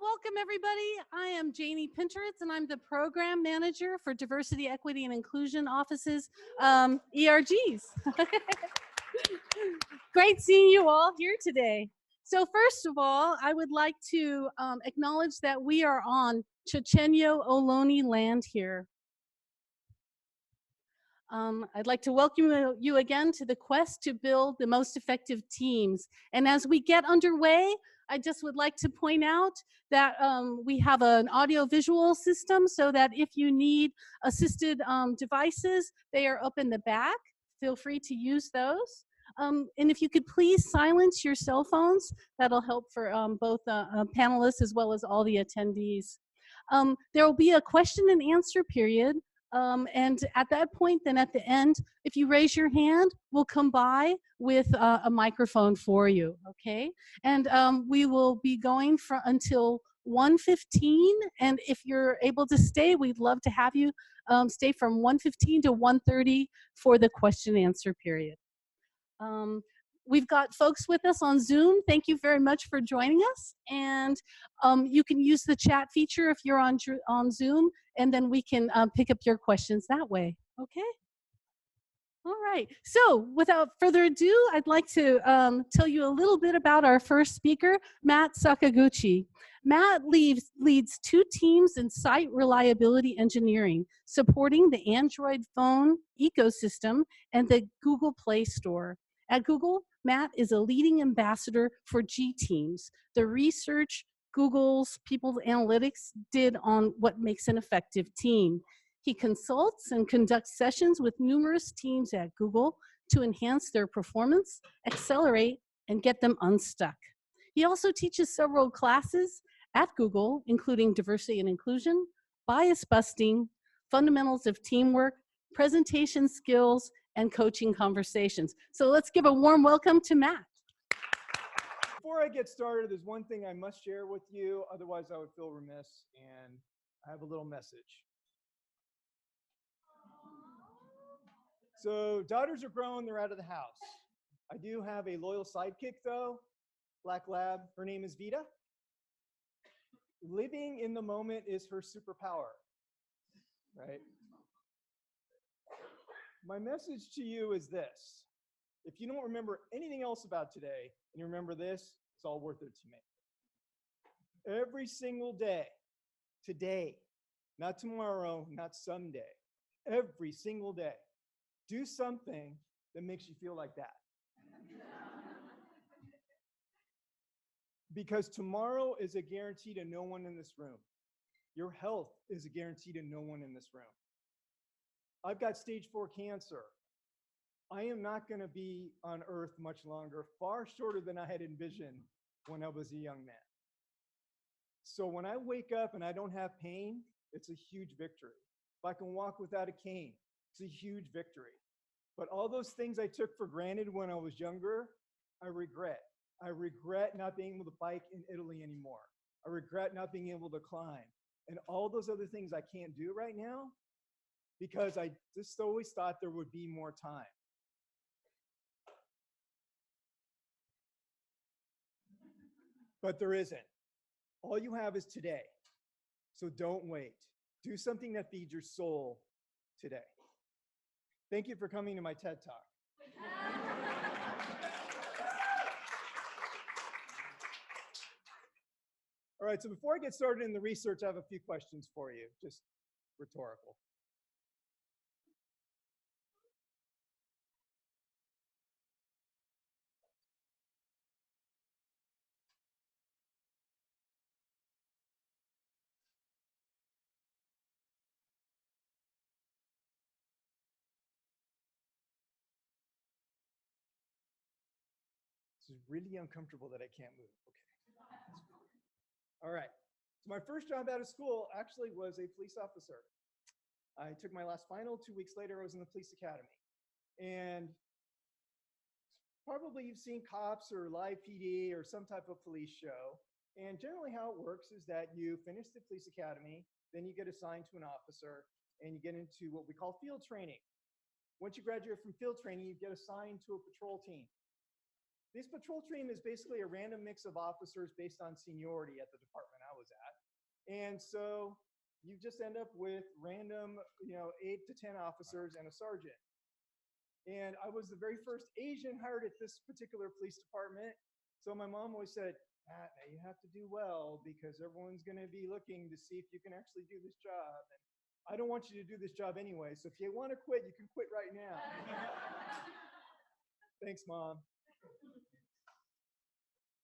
welcome everybody. I am Janie Pinteritz, and I'm the Program Manager for Diversity, Equity, and Inclusion Offices, ERGs. Great seeing you all here today. So first of all, I would like to acknowledge that we are on Chochenyo Ohlone land here. I'd like to welcome you again to the quest to build the most effective teams. And as we get underway, I just would like to point out that we have an audio-visual system so that if you need assisted devices, they are up in the back. Feel free to use those. And if you could please silence your cell phones, that'll help for both panelists as well as all the attendees. There will be a question and answer period. And at that point, then at the end, if you raise your hand, we'll come by with a microphone for you, okay? And we will be going for until 1:15, and if you're able to stay, we'd love to have you stay from 1:15 to 1:30 for the question and answer period. We've got folks with us on Zoom. Thank you very much for joining us. And you can use the chat feature if you're on Zoom, and then we can pick up your questions that way. Okay? All right. So without further ado, I'd like to tell you a little bit about our first speaker, Matt Sakaguchi. Matt leads 2 teams in site reliability engineering, supporting the Android phone ecosystem and the Google Play Store. At Google, Matt is a leading ambassador for G Teams, the research Google's People Analytics did on what makes an effective team. He consults and conducts sessions with numerous teams at Google to enhance their performance, accelerate, and get them unstuck. He also teaches several classes at Google, including diversity and inclusion, bias busting, fundamentals of teamwork, presentation skills, and coaching conversations. So let's give a warm welcome to Matt. Before I get started, there's one thing I must share with you, otherwise I would feel remiss, and I have a little message. So daughters are grown, they're out of the house. I do have a loyal sidekick though, Black Lab, her name is Vita. Living in the moment is her superpower, right? My message to you is this. If you don't remember anything else about today, and you remember this, it's all worth it to me. Every single day, today, not tomorrow, not someday, every single day, do something that makes you feel like that. Because tomorrow is a guarantee to no one in this room. Your health is a guarantee to no one in this room. I've got stage 4 cancer. I am not going to be on earth much longer, far shorter than I had envisioned when I was a young man. So when I wake up and I don't have pain, it's a huge victory. If I can walk without a cane, it's a huge victory. But all those things I took for granted when I was younger, I regret. I regret not being able to bike in Italy anymore. I regret not being able to climb. And all those other things I can't do right now because I just always thought there would be more time. But there isn't. All you have is today. So don't wait. Do something that feeds your soul today. Thank you for coming to my TED Talk. All right, so before I get started in the research, I have a few questions for you, just rhetorical. This is really uncomfortable that I can't move. Okay. All right. So my first job out of school actually was a police officer. I took my last final. 2 weeks later, I was in the police academy. And probably you've seen Cops or Live PD or some type of police show. And generally how it works is that you finish the police academy, then you get assigned to an officer, and you get into what we call field training. Once you graduate from field training, you get assigned to a patrol team. This patrol team is basically a random mix of officers based on seniority at the department I was at. And so you just end up with random, 8 to 10 officers and a sergeant. And I was the very first Asian hired at this particular police department. So my mom always said, Matt, now you have to do well because everyone's going to be looking to see if you can actually do this job. And I don't want you to do this job anyway. So if you want to quit, you can quit right now. Thanks, Mom.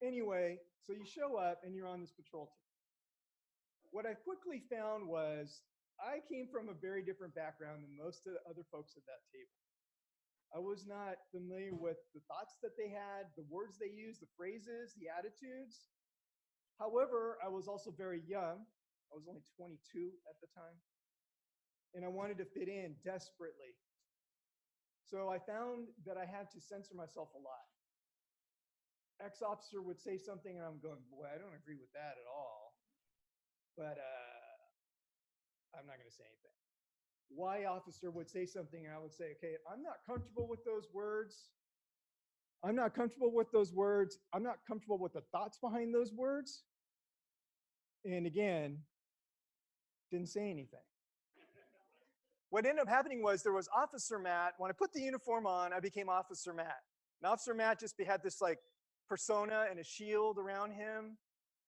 Anyway, so you show up and you're on this patrol team. What I quickly found was I came from a very different background than most of the other folks at that table. I was not familiar with the thoughts that they had, the words they used, the phrases, the attitudes. However, I was also very young. I was only 22 at the time. And I wanted to fit in desperately. So I found that I had to censor myself a lot. Ex-officer would say something and I'm going, boy, I don't agree with that at all. But I'm not going to say anything. Y officer would say something and I would say, okay, I'm not comfortable with those words. I'm not comfortable with those words. I'm not comfortable with the thoughts behind those words. And again, didn't say anything. What ended up happening was there was Officer Matt. When I put the uniform on, I became Officer Matt. And Officer Matt just had this like persona and a shield around him.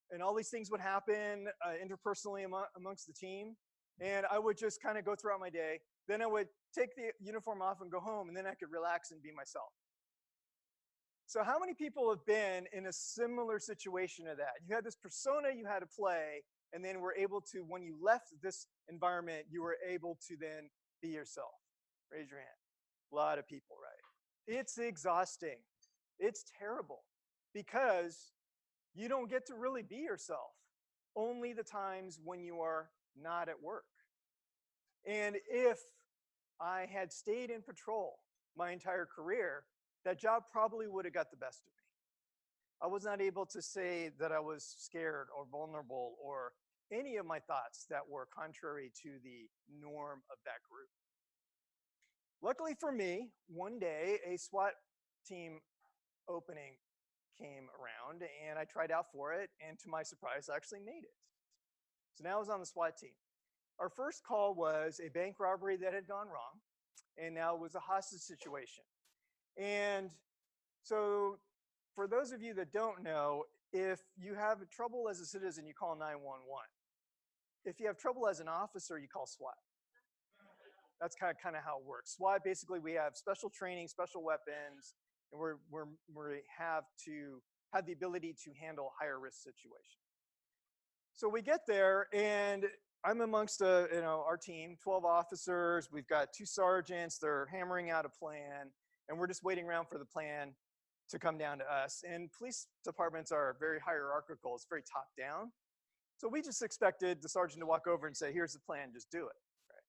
And all these things would happen interpersonally amongst the team. And I would just kind of go throughout my day. Then I would take the uniform off and go home, and then I could relax and be myself. So how many people have been in a similar situation to that? You had this persona you had to play, and then were able to, when you left this environment, you were able to then be yourself. Raise your hand. A lot of people, right? It's exhausting. It's terrible because you don't get to really be yourself. Only the times when you are not at work. And if I had stayed in patrol my entire career, that job probably would have got the best of me. I was not able to say that I was scared or vulnerable or any of my thoughts that were contrary to the norm of that group. Luckily for me, one day a SWAT team opening came around and I tried out for it, and to my surprise, I actually made it. So now I was on the SWAT team. Our first call was a bank robbery that had gone wrong, and now it was a hostage situation. And so for those of you that don't know, if you have trouble as a citizen, you call 911. If you have trouble as an officer, you call SWAT. That's kind of how it works. SWAT, basically, we have special training, special weapons, and we have to have the ability to handle higher risk situations. So we get there, and I'm amongst our team, 12 officers. We've got 2 sergeants. They're hammering out a plan, and we're just waiting around for the plan to come down to us. And police departments are very hierarchical. It's very top down. So we just expected the sergeant to walk over and say, here's the plan, just do it. Right?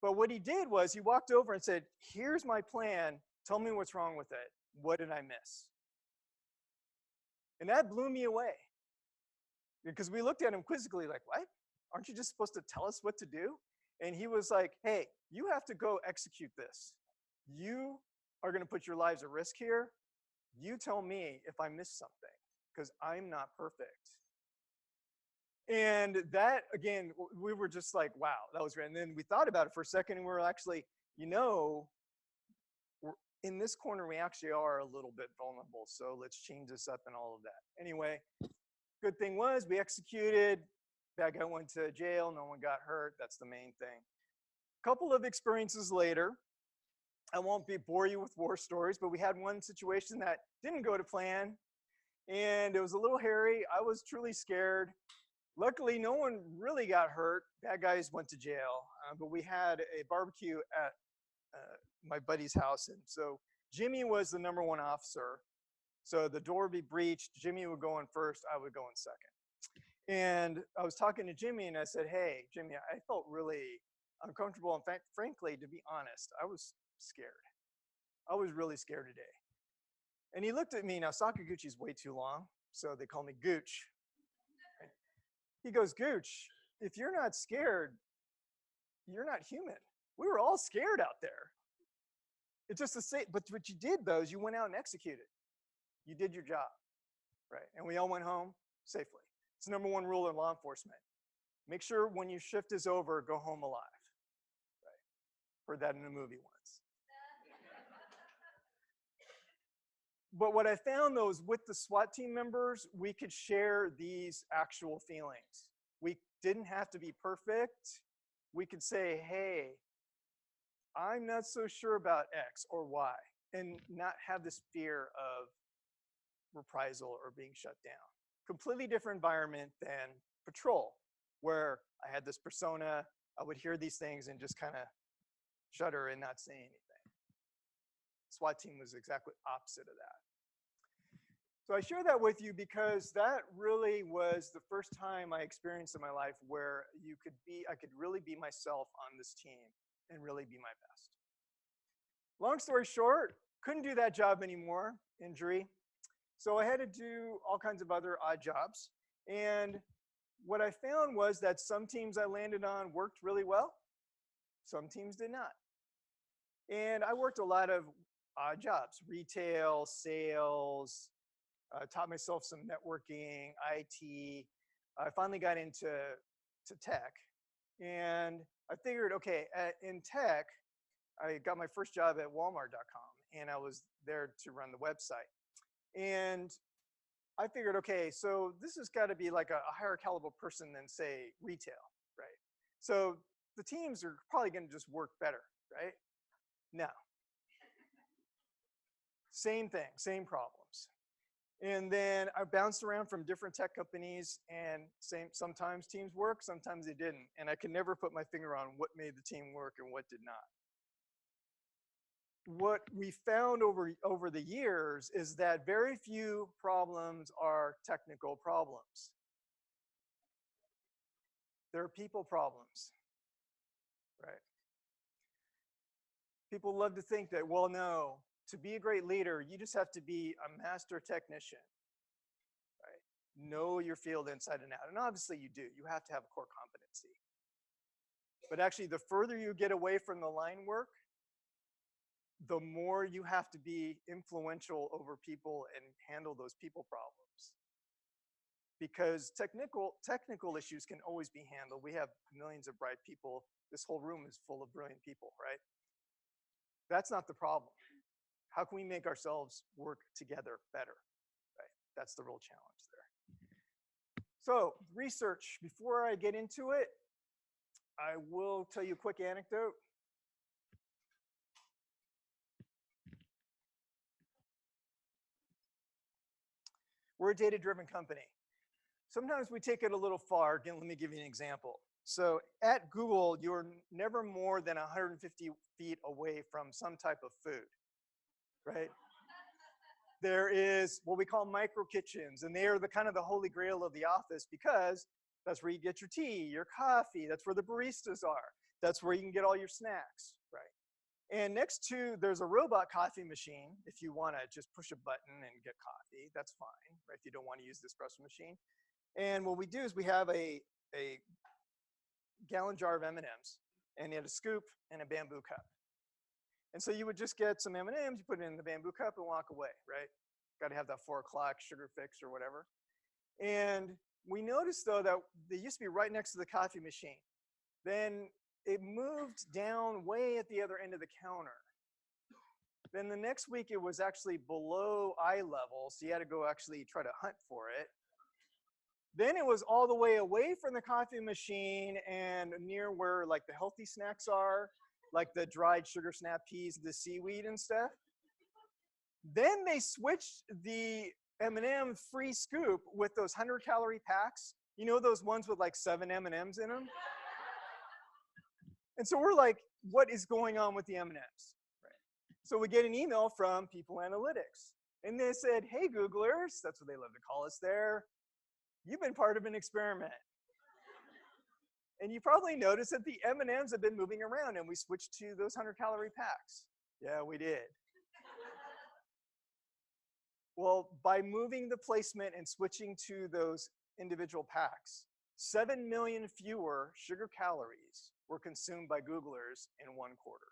But what he did was he walked over and said, here's my plan. Tell me what's wrong with it. What did I miss? And that blew me away. Because we looked at him quizzically like, what? Aren't you just supposed to tell us what to do? And he was like, hey, you have to go execute this. You are going to put your lives at risk here. You tell me if I missed something, because I'm not perfect. And that, again, we were just like, wow, that was great. And then we thought about it for a second, and we were actually, we're in this corner, we actually are a little bit vulnerable. So let's change this up and all of that. Anyway, good thing was we executed. Bad guy went to jail. No one got hurt. That's the main thing. A couple of experiences later, I won't bore you with war stories, but we had one situation that didn't go to plan, and it was a little hairy. I was truly scared. Luckily, no one really got hurt. Bad guys went to jail, but we had a barbecue at my buddy's house, and so Jimmy was the #1 officer. So the door would be breached. Jimmy would go in first. I would go in second. And I was talking to Jimmy, and I said, hey, Jimmy, I felt really uncomfortable. In fact, frankly, to be honest, I was scared. I was really scared today. And he looked at me. Now, Sakaguchi is way too long, so they call me Gooch. He goes, Gooch, if you're not scared, you're not human. We were all scared out there. It's just the same. But what you did, though, is you went out and executed. You did your job, right? And we all went home safely. It's the #1 rule in law enforcement. Make sure when your shift is over, go home alive. Right? Heard that in a movie once. But what I found though is with the SWAT team members, we could share these actual feelings. We didn't have to be perfect. We could say, hey, I'm not so sure about X or Y, and not have this fear of reprisal or being shut down. Completely different environment than patrol, where I had this persona, I would hear these things and just kind of shudder and not say anything. SWAT team was exactly opposite of that. So I share that with you because that really was the first time I experienced in my life where I could really be myself on this team and really be my best. Long story short, couldn't do that job anymore, injury. So I had to do all kinds of other odd jobs. And what I found was that some teams I landed on worked really well. Some teams did not. And I worked a lot of odd jobs, retail, sales, taught myself some networking, IT. I finally got into tech. And I figured, okay, in tech, I got my first job at Walmart.com, and I was there to run the website. And I figured, okay, so this has got to be like a higher caliber person than, say, retail, right? So the teams are probably going to just work better, right? No. Same thing, same problems. And then I bounced around from different tech companies, and sometimes teams work, sometimes they didn't. And I could never put my finger on what made the team work and what did not. What we found over the years is that very few problems are technical problems. They're people problems, right? People love to think that, well, no, to be a great leader, you just have to be a master technician, right? Know your field inside and out. And obviously you do. You have to have a core competency. But actually, the further you get away from the line work, the more you have to be influential over people and handle those people problems. Because technical issues can always be handled. We have millions of bright people. This whole room is full of brilliant people, right? That's not the problem. How can we make ourselves work together better, right? That's the real challenge there. So research, before I get into it, I will tell you a quick anecdote. We're a data-driven company. Sometimes we take it a little far. Again, let me give you an example. So at Google, you're never more than 150 feet away from some type of food, right? There is what we call micro kitchens, and they are the kind of the holy grail of the office because that's where you get your tea, your coffee. That's where the baristas are. That's where you can get all your snacks, right? And next to, there's a robot coffee machine. If you want to just push a button and get coffee, that's fine, right? If you don't want to use the espresso machine. And what we do is we have a gallon jar of M&Ms, and you had a scoop and a bamboo cup. And so you would just get some M&Ms, you put it in the bamboo cup and walk away, right? Got to have that 4 o'clock sugar fix or whatever. And we noticed though that they used to be right next to the coffee machine. Then it moved down way at the other end of the counter. Then the next week it was actually below eye level, so you had to go actually try to hunt for it. Then it was all the way away from the coffee machine and near where like the healthy snacks are, like the dried sugar snap peas, the seaweed and stuff. Then they switched the M&M free scoop with those 100-calorie packs. You know those ones with like 7 M&Ms in them? And so we're like, what is going on with the M&Ms? Right. So we get an email from People Analytics. And they said, hey, Googlers, that's what they love to call us there. You've been part of an experiment. And you probably noticed that the M&Ms have been moving around and we switched to those 100-calorie packs. Yeah, we did. Well, by moving the placement and switching to those individual packs, 7 million fewer sugar calories were consumed by Googlers in 1 quarter.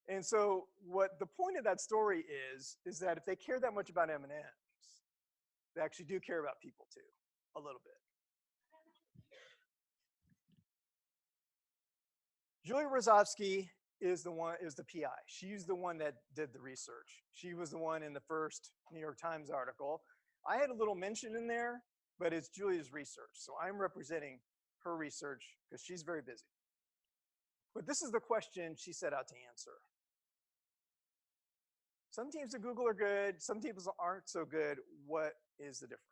And so what the point of that story is that if they care that much about M&Ms, they actually do care about people too, a little bit. Julia Rozovsky is the PI. She's the one that did the research. She was the one in the first New York Times article. I had a little mention in there, but it's Julia's research. So I'm representing her research because she's very busy. But this is the question she set out to answer. Some teams at Google are good, some teams aren't so good. What is the difference?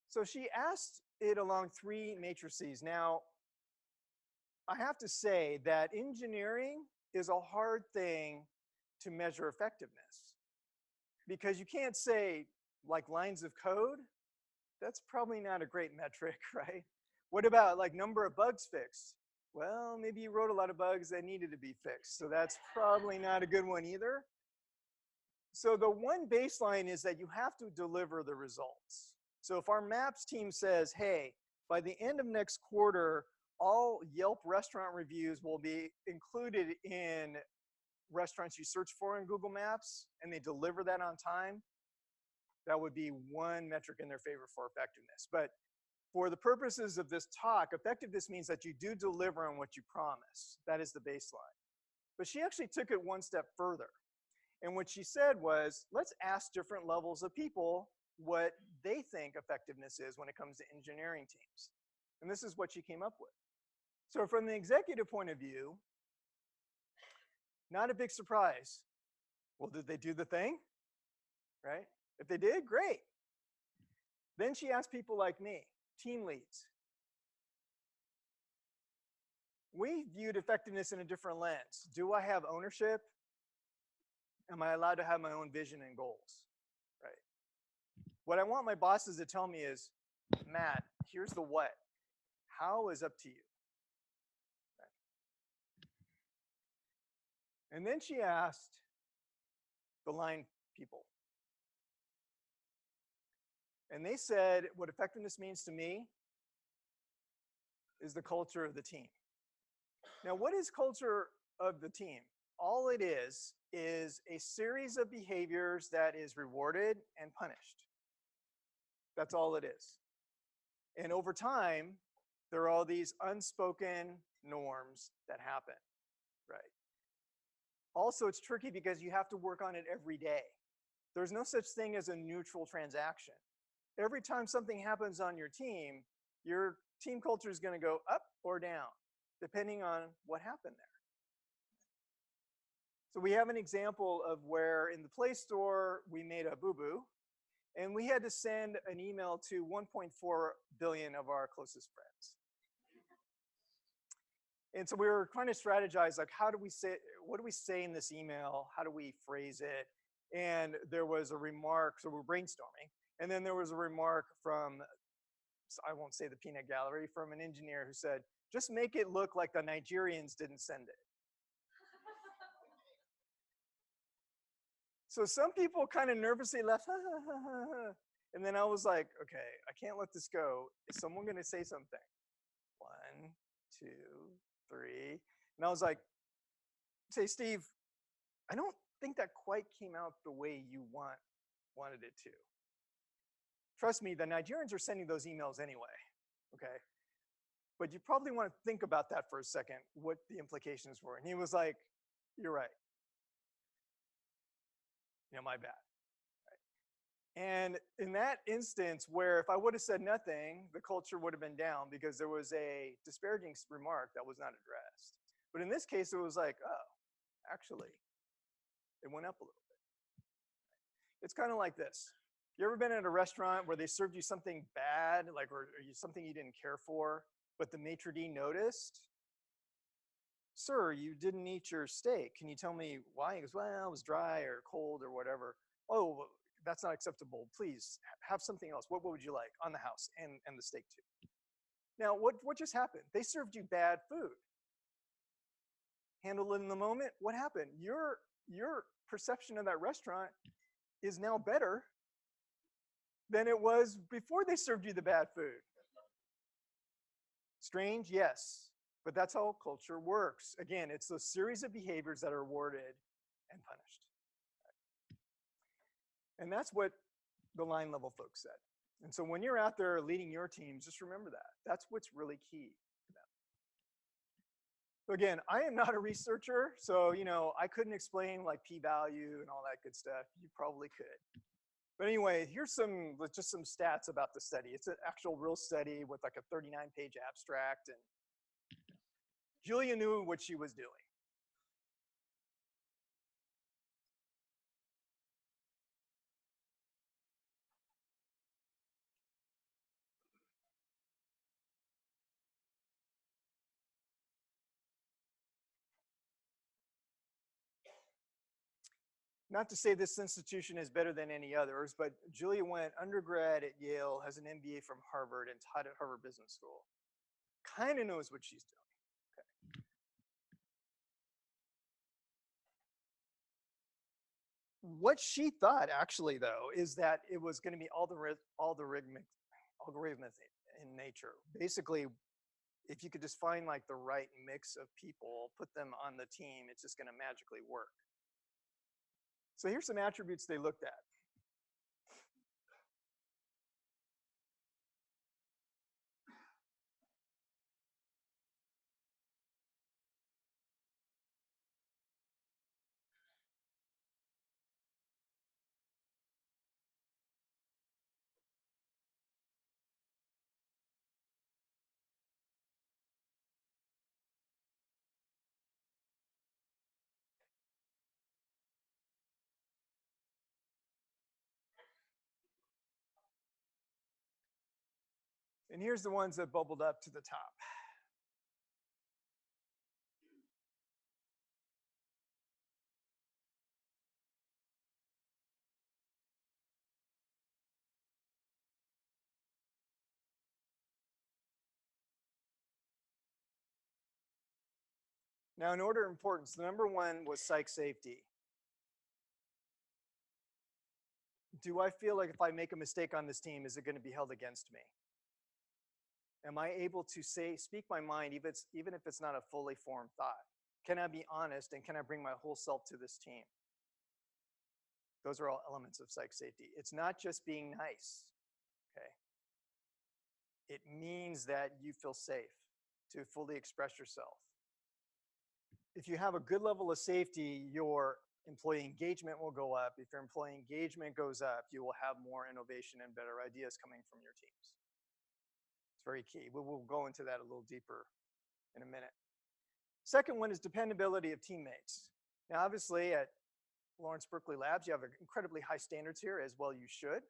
So she asked it along 3 matrices. Now, I have to say that engineering is a hard thing to measure effectiveness because you can't say like lines of code. That's probably not a great metric, right? What about like number of bugs fixed? Well, maybe you wrote a lot of bugs that needed to be fixed. So that's probably not a good one either. So the one baseline is that you have to deliver the results. So if our maps team says, hey, by the end of next quarter, all Yelp restaurant reviews will be included in restaurants you search for in Google Maps, and they deliver that on time, that would be one metric in their favor for effectiveness. But for the purposes of this talk, effectiveness means that you do deliver on what you promise. That is the baseline. But she actually took it one step further. And what she said was, let's ask different levels of people what they think effectiveness is when it comes to engineering teams. And this is what she came up with. So from the executive point of view, not a big surprise. Well, did they do the thing? Right? If they did, great. Then she asked people like me, team leads. We viewed effectiveness in a different lens. Do I have ownership? Am I allowed to have my own vision and goals? Right. What I want my bosses to tell me is, Matt, here's the what. How is up to you. Right. And then she asked the line people. And they said, what effectiveness means to me is the culture of the team. Now, what is culture of the team? All it is a series of behaviors that is rewarded and punished. That's all it is. And over time, there are all these unspoken norms that happen, right? Also, it's tricky because you have to work on it every day. There's no such thing as a neutral transaction. Every time something happens on your team culture is going to go up or down, depending on what happened there. So we have an example of where in the Play Store, we made a boo-boo, and we had to send an email to 1.4 billion of our closest friends. And so we were trying to strategize, like, what do we say in this email? How do we phrase it? And there was a remark, so we're brainstorming. And then there was a remark from, I won't say the peanut gallery, from an engineer who said, just make it look like the Nigerians didn't send it. So some people kind of nervously left, ha, ha, ha, ha, ha. And then I was like, okay, I can't let this go. Is someone going to say something? 1, 2, 3. And I was like, say, Steve, I don't think that quite came out the way you wanted it to. Trust me, the Nigerians are sending those emails anyway, okay? But you probably want to think about that for a second, what the implications were. And he was like, you're right. My bad. Right? And in that instance where if I would have said nothing, the culture would have been down because there was a disparaging remark that was not addressed. But in this case, it was like, oh, actually, it went up a little bit. It's kind of like this. You ever been at a restaurant where they served you something bad, like or something you didn't care for, but the maitre d' noticed? Sir, you didn't eat your steak. Can you tell me why? He goes, well, it was dry or cold or whatever. Oh, that's not acceptable. Please have something else. What would you like on the house and the steak too? Now, what just happened? They served you bad food. Handle it in the moment. What happened? Your perception of that restaurant is now better than it was before they served you the bad food. Strange? Yes. But that's how culture works. Again, it's those series of behaviors that are rewarded and punished. And that's what the line level folks said. And so when you're out there leading your teams, just remember that. That's what's really key to them. So again, I am not a researcher, so I couldn't explain like p-value and all that good stuff. You probably could. But anyway, here's just some stats about the study. It's an actual real study with like a 39-page abstract, and Julia knew what she was doing. Not to say this institution is better than any others, but Julia went undergrad at Yale, has an MBA from Harvard, and taught at Harvard Business School. Kind of knows what she's doing. Okay. What she thought, actually, though, is that it was going to be algorithmic in nature. Basically, if you could just find like the right mix of people, put them on the team, it's just going to magically work. So here's some attributes they looked at. And here's the ones that bubbled up to the top. Now, in order of importance, the number one was psych safety. Do I feel like if I make a mistake on this team, is it going to be held against me? Am I able to speak my mind, even if it's not a fully formed thought? Can I be honest, and can I bring my whole self to this team? Those are all elements of psych safety. It's not just being nice, okay? It means that you feel safe to fully express yourself. If you have a good level of safety, your employee engagement will go up. If your employee engagement goes up, you will have more innovation and better ideas coming from your teams. It's very key. We'll go into that a little deeper in a minute. Second one is dependability of teammates. Now, obviously, at Lawrence Berkeley Labs, you have incredibly high standards here, as well you should.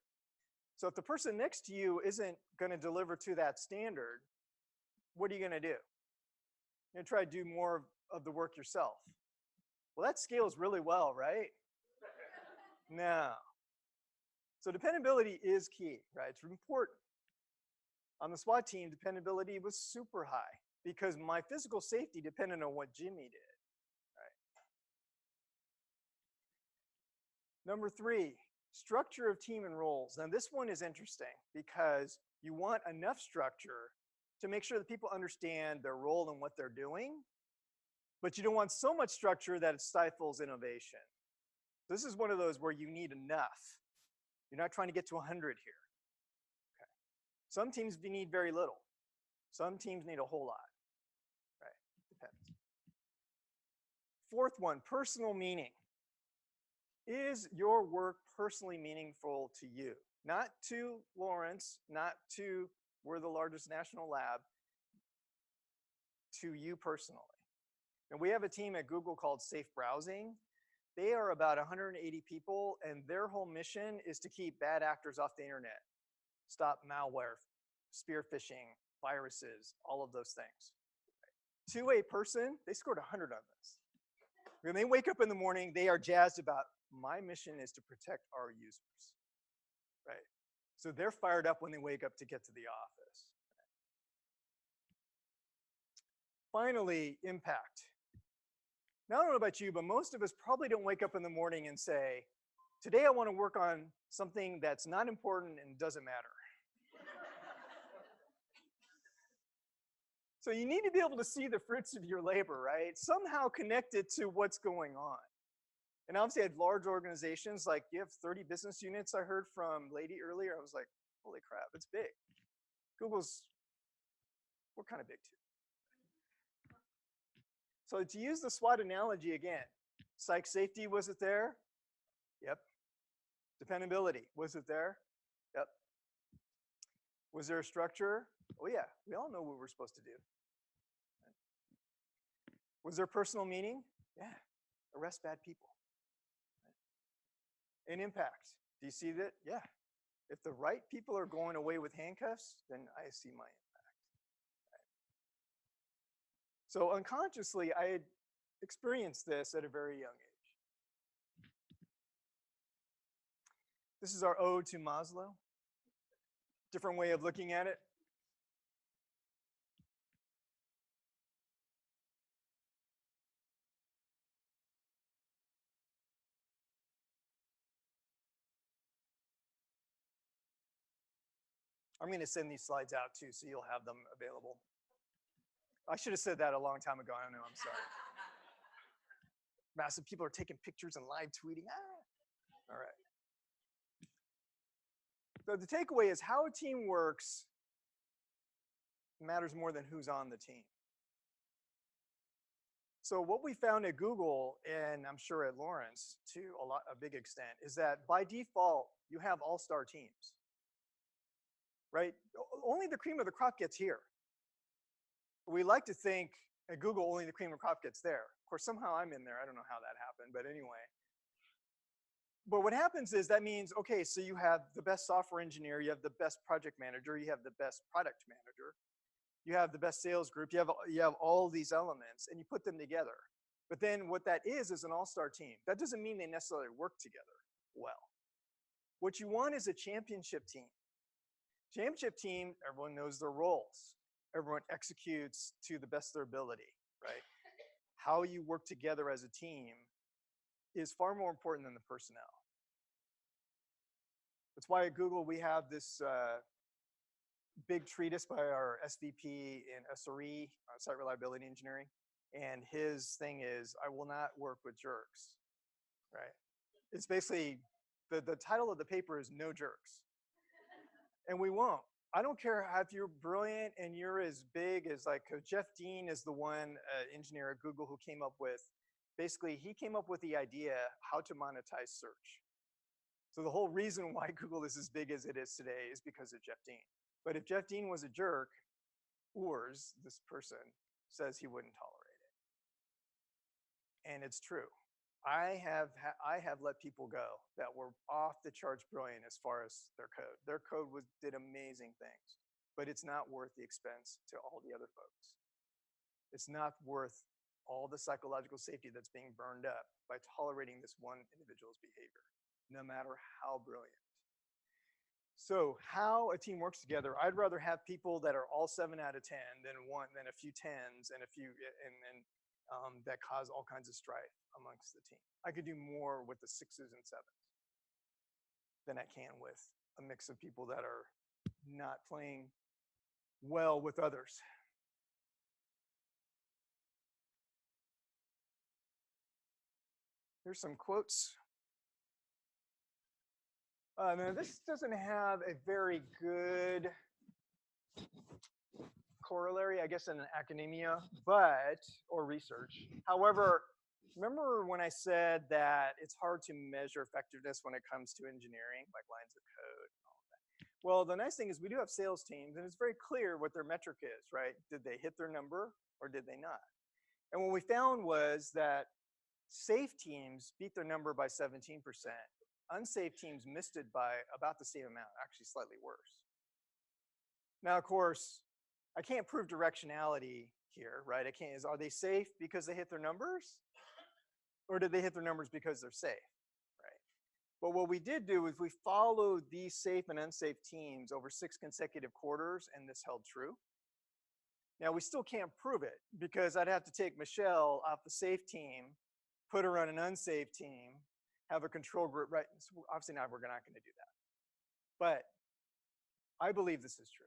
So if the person next to you isn't going to deliver to that standard, what are you going to do? You're going to try to do more of the work yourself. Well, that scales really well, right? No. So dependability is key, right? It's important. On the SWAT team, dependability was super high because my physical safety depended on what Jimmy did, right? Number three, structure of team and roles. Now this one is interesting because you want enough structure to make sure that people understand their role and what they're doing, but you don't want so much structure that it stifles innovation. This is one of those where you need enough. You're not trying to get to 100 here. Okay. Some teams need very little. Some teams need a whole lot. Right? Depends. Fourth one, personal meaning. Is your work personally meaningful to you? Not to Lawrence, not to, we're the largest national lab, to you personally. And we have a team at Google called Safe Browsing. They are about 180 people, and their whole mission is to keep bad actors off the internet. Stop malware, spear phishing, viruses, all of those things. To a person, they scored 100 on this. When they wake up in the morning, they are jazzed about, my mission is to protect our users, right? So they're fired up when they wake up to get to the office. Finally, impact. Now, I don't know about you, but most of us probably don't wake up in the morning and say, today I want to work on something that's not important and doesn't matter. So you need to be able to see the fruits of your labor, right? Somehow connected to what's going on. And obviously, I had large organizations, like you have 30 business units, I heard from Lady earlier. I was like, holy crap, it's big. We're kind of big too. So to use the SWOT analogy again, psych safety, was it there? Yep. Dependability, was it there? Yep. Was there a structure? Oh yeah, we all know what we're supposed to do. Was there personal meaning? Yeah, arrest bad people. An impact, do you see that? Yeah. If the right people are going away with handcuffs, then I see my impact. So unconsciously, I had experienced this at a very young age. This is our ode to Maslow. Different way of looking at it. I'm going to send these slides out too, so you'll have them available. I should have said that a long time ago. I don't know. I'm sorry. Massive people are taking pictures and live tweeting. Ah. All right. So the takeaway is how a team works matters more than who's on the team. So what we found at Google, and I'm sure at Lawrence to a big extent, is that by default, you have all-star teams, right? Only the cream of the crop gets here. We like to think at Google, only the cream of the crop gets there. Of course, somehow I'm in there. I don't know how that happened, but anyway. But what happens is that means, okay, so you have the best software engineer, you have the best project manager, you have the best product manager, you have the best sales group, you have all these elements, and you put them together. But then what that is an all-star team. That doesn't mean they necessarily work together well. What you want is a championship team. Championship team, everyone knows their roles. Everyone executes to the best of their ability, right? How you work together as a team is far more important than the personnel. That's why at Google we have this big treatise by our SVP in SRE, Site Reliability Engineering, and his thing is, I will not work with jerks, right? It's basically, the title of the paper is No Jerks. And we won't. I don't care if you're brilliant and you're as big as like Jeff Dean is the one engineer at Google who came up with, basically he came up with the idea how to monetize search. So the whole reason why Google is as big as it is today is because of Jeff Dean. But if Jeff Dean was a jerk, Urs, this person, says he wouldn't tolerate it. And it's true. I have let people go that were off the charts brilliant as far as their code. Their code did amazing things, but it's not worth the expense to all the other folks. It's not worth all the psychological safety that's being burned up by tolerating this one individual's behavior, no matter how brilliant. So how a team works together, I'd rather have people that are all 7 out of 10 than a few 10s and a few that cause all kinds of strife amongst the team. I could do more with the 6s and 7s than I can with a mix of people that are not playing well with others. Here's some quotes. Now this doesn't have a very good corollary, I guess, in academia, or research. However, remember when I said that it's hard to measure effectiveness when it comes to engineering, like lines of code and all of that? Well, the nice thing is we do have sales teams, and it's very clear what their metric is, right? Did they hit their number or did they not? And what we found was that safe teams beat their number by 17%. Unsafe teams missed it by about the same amount, actually slightly worse. Now, of course, I can't prove directionality here, right? Are they safe because they hit their numbers? Or did they hit their numbers because they're safe, right? But what we did do is we followed these safe and unsafe teams over 6 consecutive quarters, and this held true. Now, we still can't prove it because I'd have to take Michelle off the safe team, put her on an unsafe team, have a control group, right? So obviously now we're not going to do that. But I believe this is true.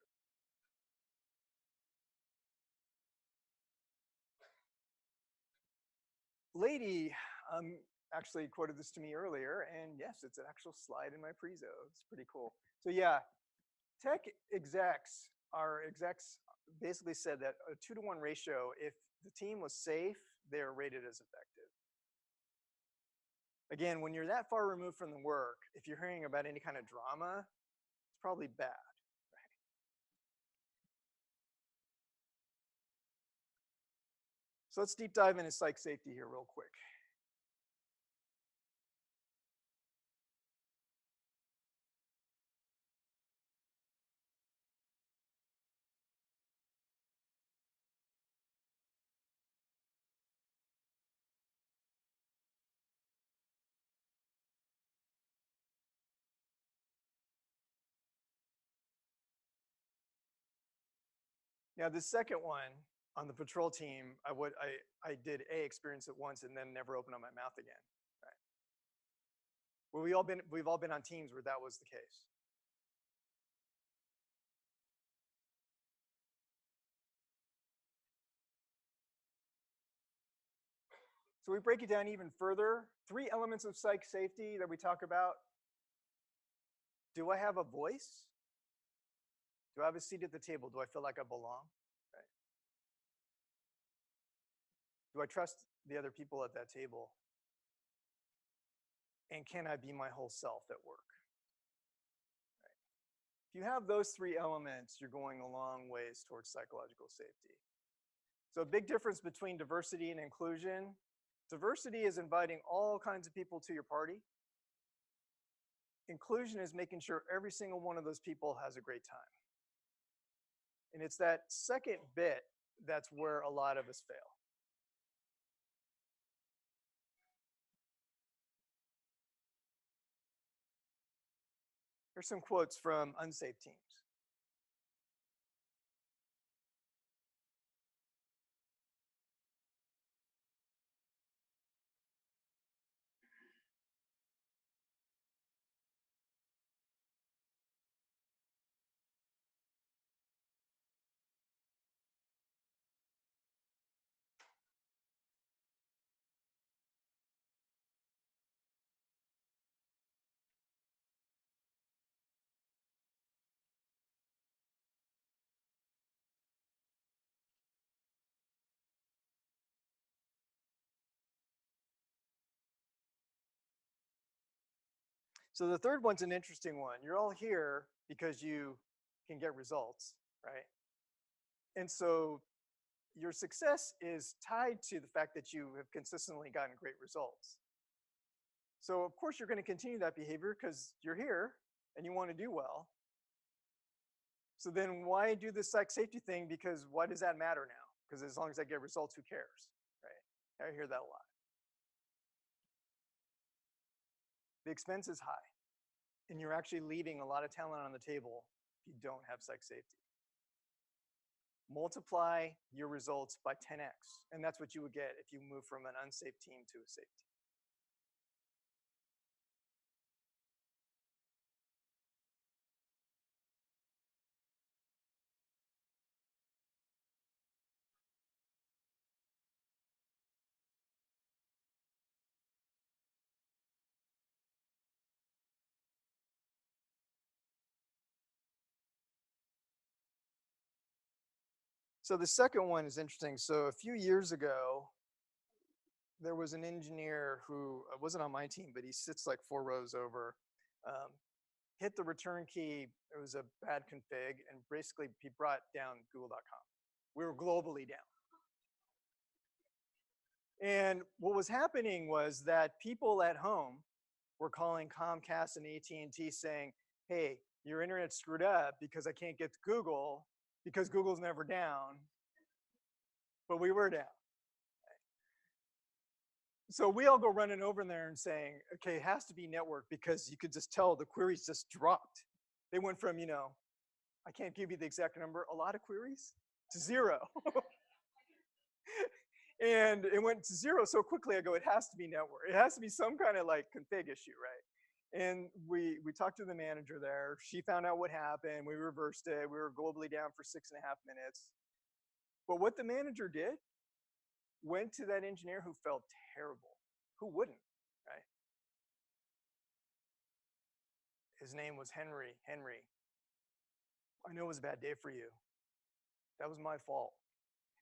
Lady actually quoted this to me earlier, and yes, it's an actual slide in my prezo. It's pretty cool. So yeah, tech execs, our execs basically said that a 2-to-1 ratio, if the team was safe, they are rated as effective. Again, when you're that far removed from the work, if you're hearing about any kind of drama, it's probably bad. Right? So let's deep dive into psych safety here real quick. Now, the second one on the patrol team, I did experience it once and then never opened up my mouth again. Right? Well, we've all been on teams where that was the case. So we break it down even further. 3 elements of psych safety that we talk about. Do I have a voice? Do I have a seat at the table? Do I feel like I belong? Right. Do I trust the other people at that table? And can I be my whole self at work? Right. If you have those 3 elements, you're going a long ways towards psychological safety. So a big difference between diversity and inclusion. Diversity is inviting all kinds of people to your party. Inclusion is making sure every single one of those people has a great time. And it's that second bit that's where a lot of us fail. Here's some quotes from unsafe teams. So the third one's an interesting one. You're all here because you can get results, right? And so your success is tied to the fact that you have consistently gotten great results. So of course you're going to continue that behavior because you're here and you want to do well. So then why do this psych safety thing? Because why does that matter now? Because as long as I get results, who cares, right? I hear that a lot. The expense is high, and you're actually leaving a lot of talent on the table if you don't have psych safety. Multiply your results by 10x, and that's what you would get if you move from an unsafe team to a safe team. So the second one is interesting. So a few years ago, there was an engineer who wasn't on my team, but he sits like 4 rows over, hit the return key. It was a bad config, and basically he brought down google.com. We were globally down. And what was happening was that people at home were calling Comcast and AT&T saying, hey, your internet's screwed up because I can't get to Google because Google's never down. But we were down. So we all go running over there and saying, okay, it has to be network because you could just tell the queries just dropped. They went from, I can't give you the exact number, a lot of queries to 0. And it went to 0 so quickly. I go, it has to be network. It has to be some kind of like config issue, right? And we talked to the manager there. She found out what happened. We reversed it. We were globally down for 6.5 minutes. But what the manager did, went to that engineer who felt terrible. Who wouldn't, right? His name was Henry. Henry, I know it was a bad day for you. That was my fault.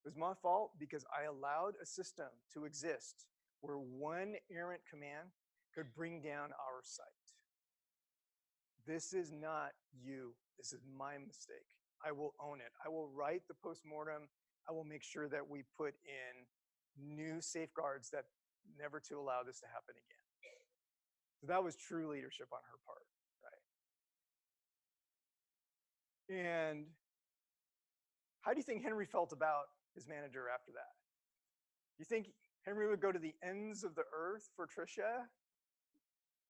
It was my fault because I allowed a system to exist where one errant command could bring down our site. This is not you. This is my mistake. I will own it. I will write the postmortem. I will make sure that we put in new safeguards that never to allow this to happen again. So that was true leadership on her part, right? And how do you think Henry felt about his manager after that? You think Henry would go to the ends of the earth for Trisha?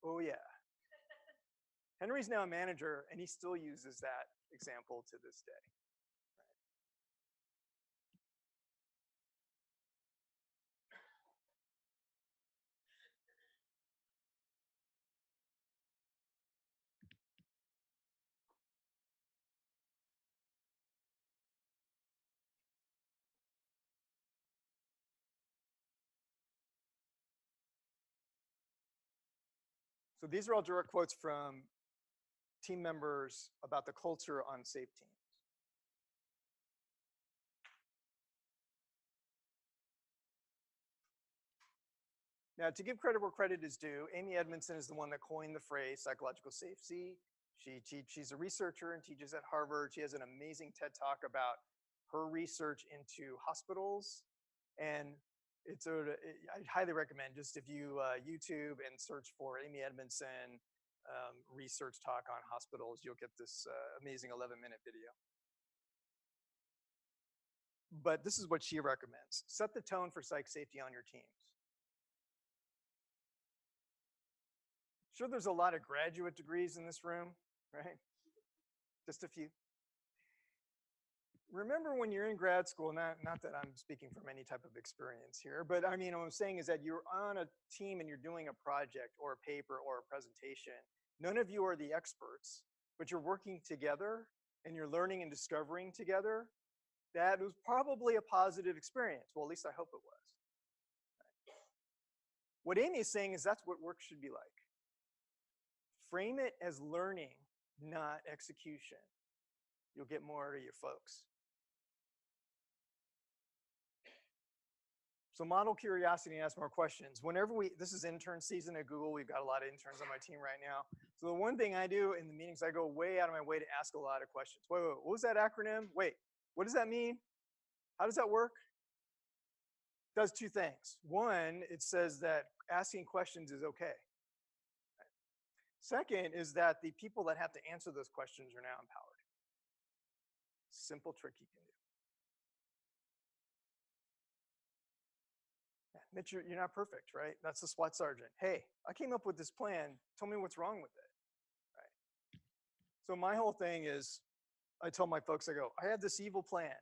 Oh yeah. Henry's now a manager, and he still uses that example to this day. So these are all direct quotes from team members about the culture on safe teams. Now, to give credit where credit is due, Amy Edmondson is the one that coined the phrase psychological safety. She's a researcher and teaches at Harvard. She has an amazing TED Talk about her research into hospitals. And I highly recommend, just if you YouTube and search for Amy Edmondson research talk on hospitals, you'll get this amazing 11-minute video. But this is what she recommends. Set the tone for psych safety on your teams. Sure, there's a lot of graduate degrees in this room, right? Just a few. Remember when you're in grad school, not that I'm speaking from any type of experience here, but I mean, what I'm saying is that you're on a team and you're doing a project or a paper or a presentation. None of you are the experts, but you're working together and you're learning and discovering together. That was probably a positive experience. Well, at least I hope it was. What Amy is saying is that's what work should be like. Frame it as learning, not execution. You'll get more out of your folks. So model curiosity and ask more questions. Whenever this is intern season at Google, we've got a lot of interns on my team right now. So the one thing I do in the meetings, I go way out of my way to ask a lot of questions. Wait, what was that acronym? Wait, what does that mean? How does that work? It does two things. One, it says that asking questions is okay. Second is that the people that have to answer those questions are now empowered. Simple trick you can do. Admit you're not perfect, right? That's the SWAT sergeant. Hey, I came up with this plan. Tell me what's wrong with it, right? So my whole thing is, I tell my folks, I go, I have this evil plan.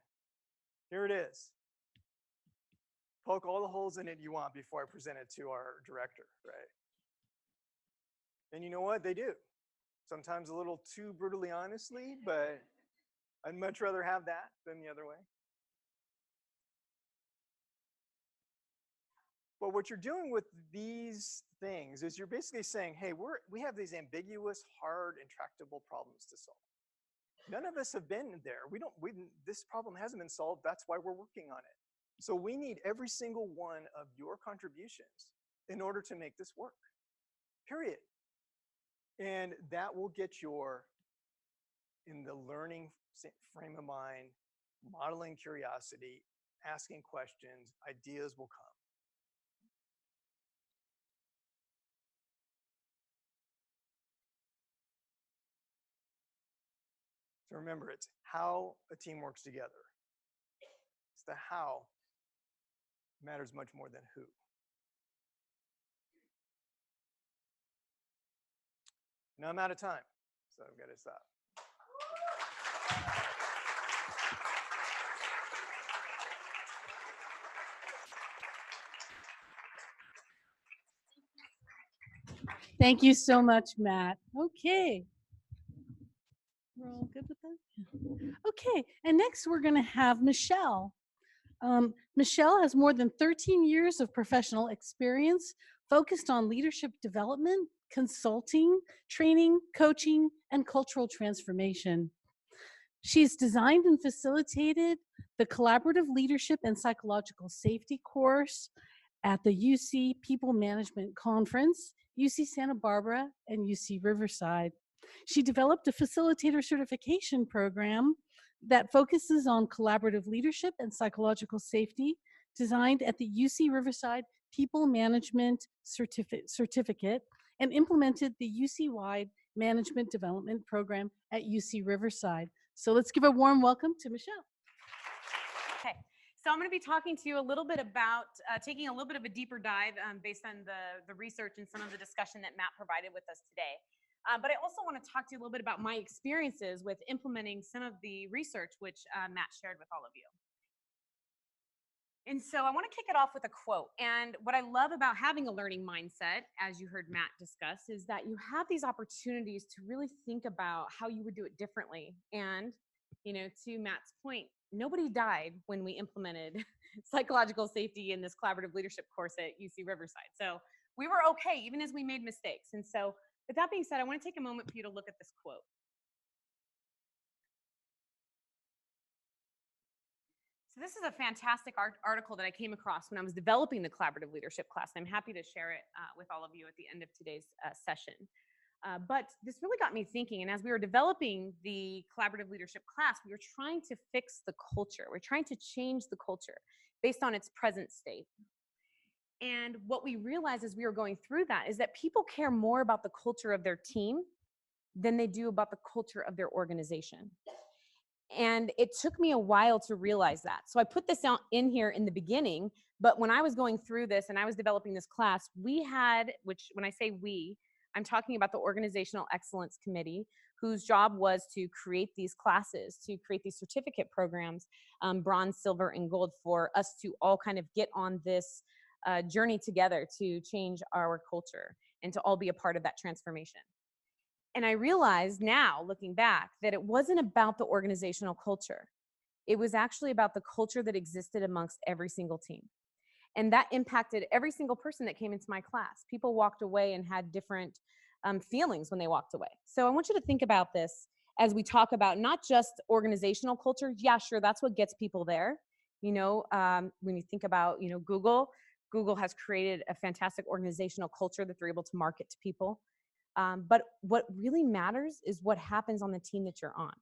Here it is. Poke all the holes in it you want before I present it to our director, right? And you know what? They do. Sometimes a little too brutally honestly, but I'd much rather have that than the other way. But what you're doing with these things is you're basically saying, hey, we have these ambiguous, hard, intractable problems to solve. None of us have been there. This problem hasn't been solved. That's why we're working on it. So we need every single one of your contributions in order to make this work, period. And that will get in the learning frame of mind, modeling curiosity, asking questions, ideas will come. So remember, it's how a team works together. It's the how matters much more than who. Now I'm out of time, so I've got to stop. Thank you so much, Matt. Okay. We're all good with that? Okay, and next we're going to have Michelle. Michelle has more than 13 years of professional experience focused on leadership development, consulting, training, coaching, and cultural transformation. She's designed and facilitated the Collaborative Leadership and Psychological Safety course at the UC People Management Conference, UC Santa Barbara, and UC Riverside. She developed a facilitator certification program that focuses on collaborative leadership and psychological safety, designed at the UC Riverside People Management Certificate, and implemented the UC-wide Management Development Program at UC Riverside. So let's give a warm welcome to Michelle. Okay, so I'm going to be talking to you a little bit about taking a little bit of a deeper dive based on the research and some of the discussion that Matt provided with us today. But I also want to talk to you a little bit about my experiences with implementing some of the research which Matt shared with all of you. And so I want to kick it off with a quote. And what I love about having a learning mindset, as you heard Matt discuss, is that you have these opportunities to really think about how you would do it differently. And, you know, to Matt's point, nobody died when we implemented psychological safety in this collaborative leadership course at UC Riverside. So we were okay, even as we made mistakes. And so with that being said, I want to take a moment for you to look at this quote. So this is a fantastic article that I came across when I was developing the collaborative leadership class. I'm happy to share it with all of you at the end of today's session. But this really got me thinking. And as we were developing the collaborative leadership class, we were trying to fix the culture. We're trying to change the culture based on its present state. And what we realized as we were going through that is that people care more about the culture of their team than they do about the culture of their organization. And it took me a while to realize that. So I put this out in here in the beginning, but when I was going through this and I was developing this class, we had, which when I say we, I'm talking about the Organizational Excellence Committee, whose job was to create these classes, to create these certificate programs, bronze, silver, and gold, for us to all kind of get on this journey together to change our culture and to all be a part of that transformation. And I realized now, looking back, that it wasn't about the organizational culture. It was actually about the culture that existed amongst every single team. And that impacted every single person that came into my class. People walked away and had different feelings when they walked away. So I want you to think about this as we talk about not just organizational culture. Yeah, sure, that's what gets people there. You know, when you think about, you know, Google has created a fantastic organizational culture that they're able to market to people. But what really matters is what happens on the team that you're on.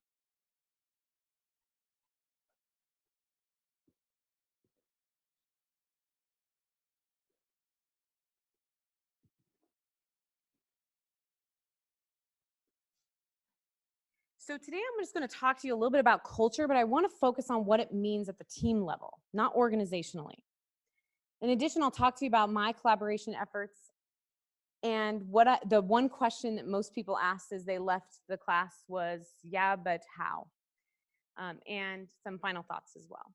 So today I'm just going to talk to you a little bit about culture, but I want to focus on what it means at the team level, not organizationally. In addition, I'll talk to you about my collaboration efforts and the one question that most people asked as they left the class was, yeah, but how? And some final thoughts as well.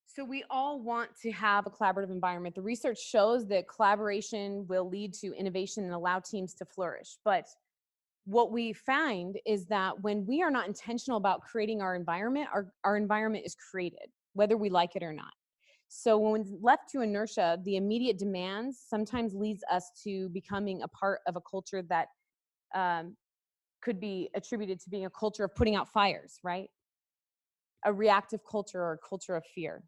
So we all want to have a collaborative environment. The research shows that collaboration will lead to innovation and allow teams to flourish. But what we find is that when we are not intentional about creating our environment is created, whether we like it or not. So when left to inertia, the immediate demands sometimes leads us to becoming a part of a culture that could be attributed to being a culture of putting out fires, right? A reactive culture or a culture of fear.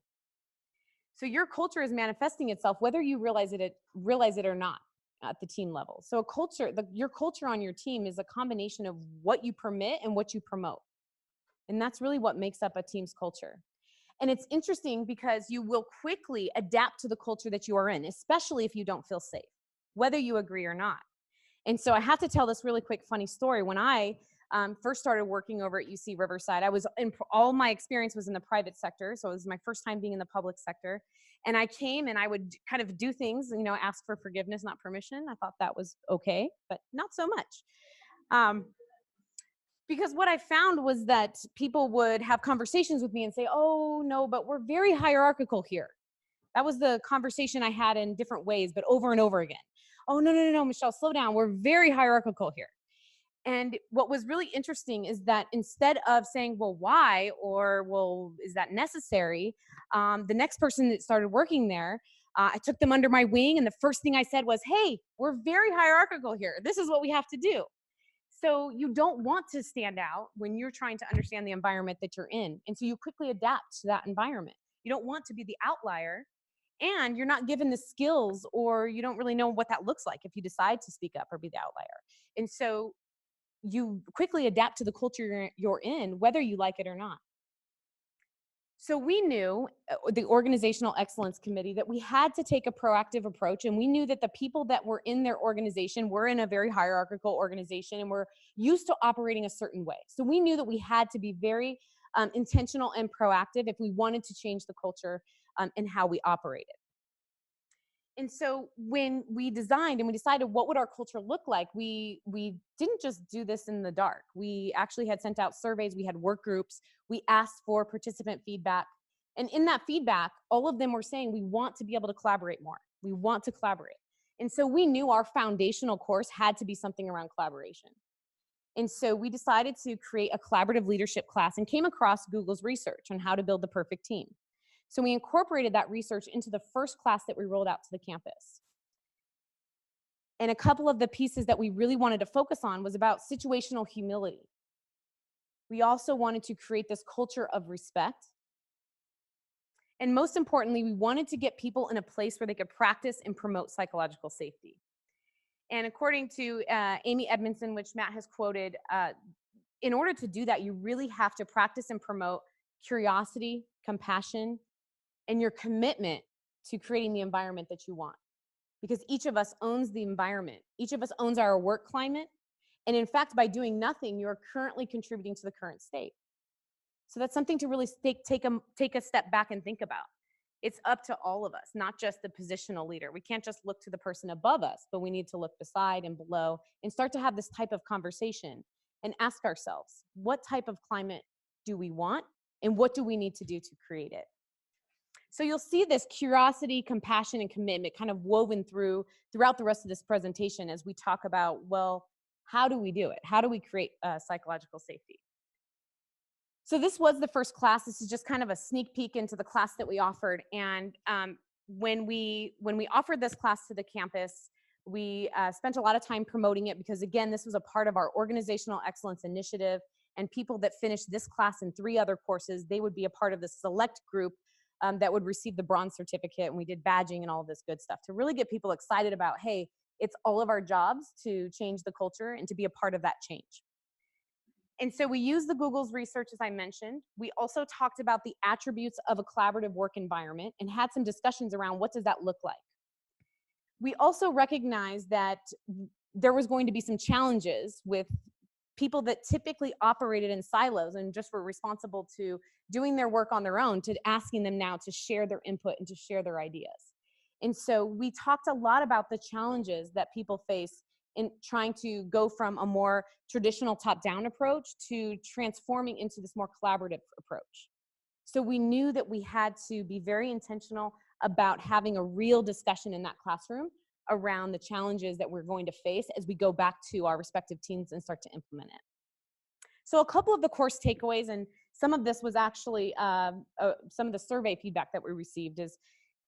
So your culture is manifesting itself whether you realize it or not at the team level. So a culture, your culture on your team is a combination of what you permit and what you promote. And that's really what makes up a team's culture. And it's interesting because you will quickly adapt to the culture that you are in, especially if you don't feel safe, whether you agree or not. And so I have to tell this really quick funny story. When I first started working over at UC Riverside, all my experience was in the private sector. So it was my first time being in the public sector. And I came and I would kind of do things, you know, ask for forgiveness, not permission. I thought that was okay, but not so much. Because what I found was that people would have conversations with me and say, oh, no, but we're very hierarchical here. That was the conversation I had in different ways, but over and over again. Oh, no, Michelle, slow down. We're very hierarchical here. And what was really interesting is that instead of saying, well, why, or, well, is that necessary? The next person that started working there, I took them under my wing. And the first thing I said was, hey, we're very hierarchical here. This is what we have to do. so you don't want to stand out when you're trying to understand the environment that you're in. And so you quickly adapt to that environment. You don't want to be the outlier, and you're not given the skills, or you don't really know what that looks like if you decide to speak up or be the outlier. And so you quickly adapt to the culture you're in, whether you like it or not. So we knew, the Organizational Excellence Committee, that we had to take a proactive approach, and we knew that the people that were in their organization were in a very hierarchical organization and were used to operating a certain way. So we knew that we had to be very intentional and proactive if we wanted to change the culture and how we operated. And so when we designed and we decided what would our culture look like, we didn't just do this in the dark. We actually had sent out surveys, we had work groups, we asked for participant feedback. And in that feedback, all of them were saying, we want to be able to collaborate more. We want to collaborate. And so we knew our foundational course had to be something around collaboration. And so we decided to create a collaborative leadership class and came across Google's research on how to build the perfect team. So we incorporated that research into the first class that we rolled out to the campus. And a couple of the pieces that we really wanted to focus on was about situational humility. We also wanted to create this culture of respect. And most importantly, we wanted to get people in a place where they could practice and promote psychological safety. And according to Amy Edmondson, which Matt has quoted, in order to do that, you really have to practice and promote curiosity, compassion, and your commitment to creating the environment that you want. Because each of us owns the environment. Each of us owns our work climate. And in fact, by doing nothing, you're currently contributing to the current state. So that's something to really take a step back and think about. It's up to all of us, not just the positional leader. We can't just look to the person above us, but we need to look beside and below and start to have this type of conversation and ask ourselves, what type of climate do we want and what do we need to do to create it? So you'll see this curiosity, compassion, and commitment kind of woven throughout the rest of this presentation as we talk about, well, how do we do it? How do we create psychological safety? So this was the first class. This is just kind of a sneak peek into the class that we offered. And when we offered this class to the campus, we spent a lot of time promoting it because, again, this was a part of our Organizational Excellence Initiative. And people that finished this class and 3 other courses, they would be a part of the select group that would receive the bronze certificate, and we did badging and all of this good stuff to really get people excited about, hey, it's all of our jobs to change the culture and to be a part of that change. And so we used the Google's research, as I mentioned. We also talked about the attributes of a collaborative work environment and had some discussions around what does that look like. We also recognized that there was going to be some challenges with people that typically operated in silos and just were responsible to doing their work on their own, to asking them now to share their input and to share their ideas. And so we talked a lot about the challenges that people face in trying to go from a more traditional top-down approach to transforming into this more collaborative approach. So we knew that we had to be very intentional about having a real discussion in that classroom around the challenges that we're going to face as we go back to our respective teams and start to implement it. So a couple of the course takeaways, and some of this was actually some of the survey feedback that we received, is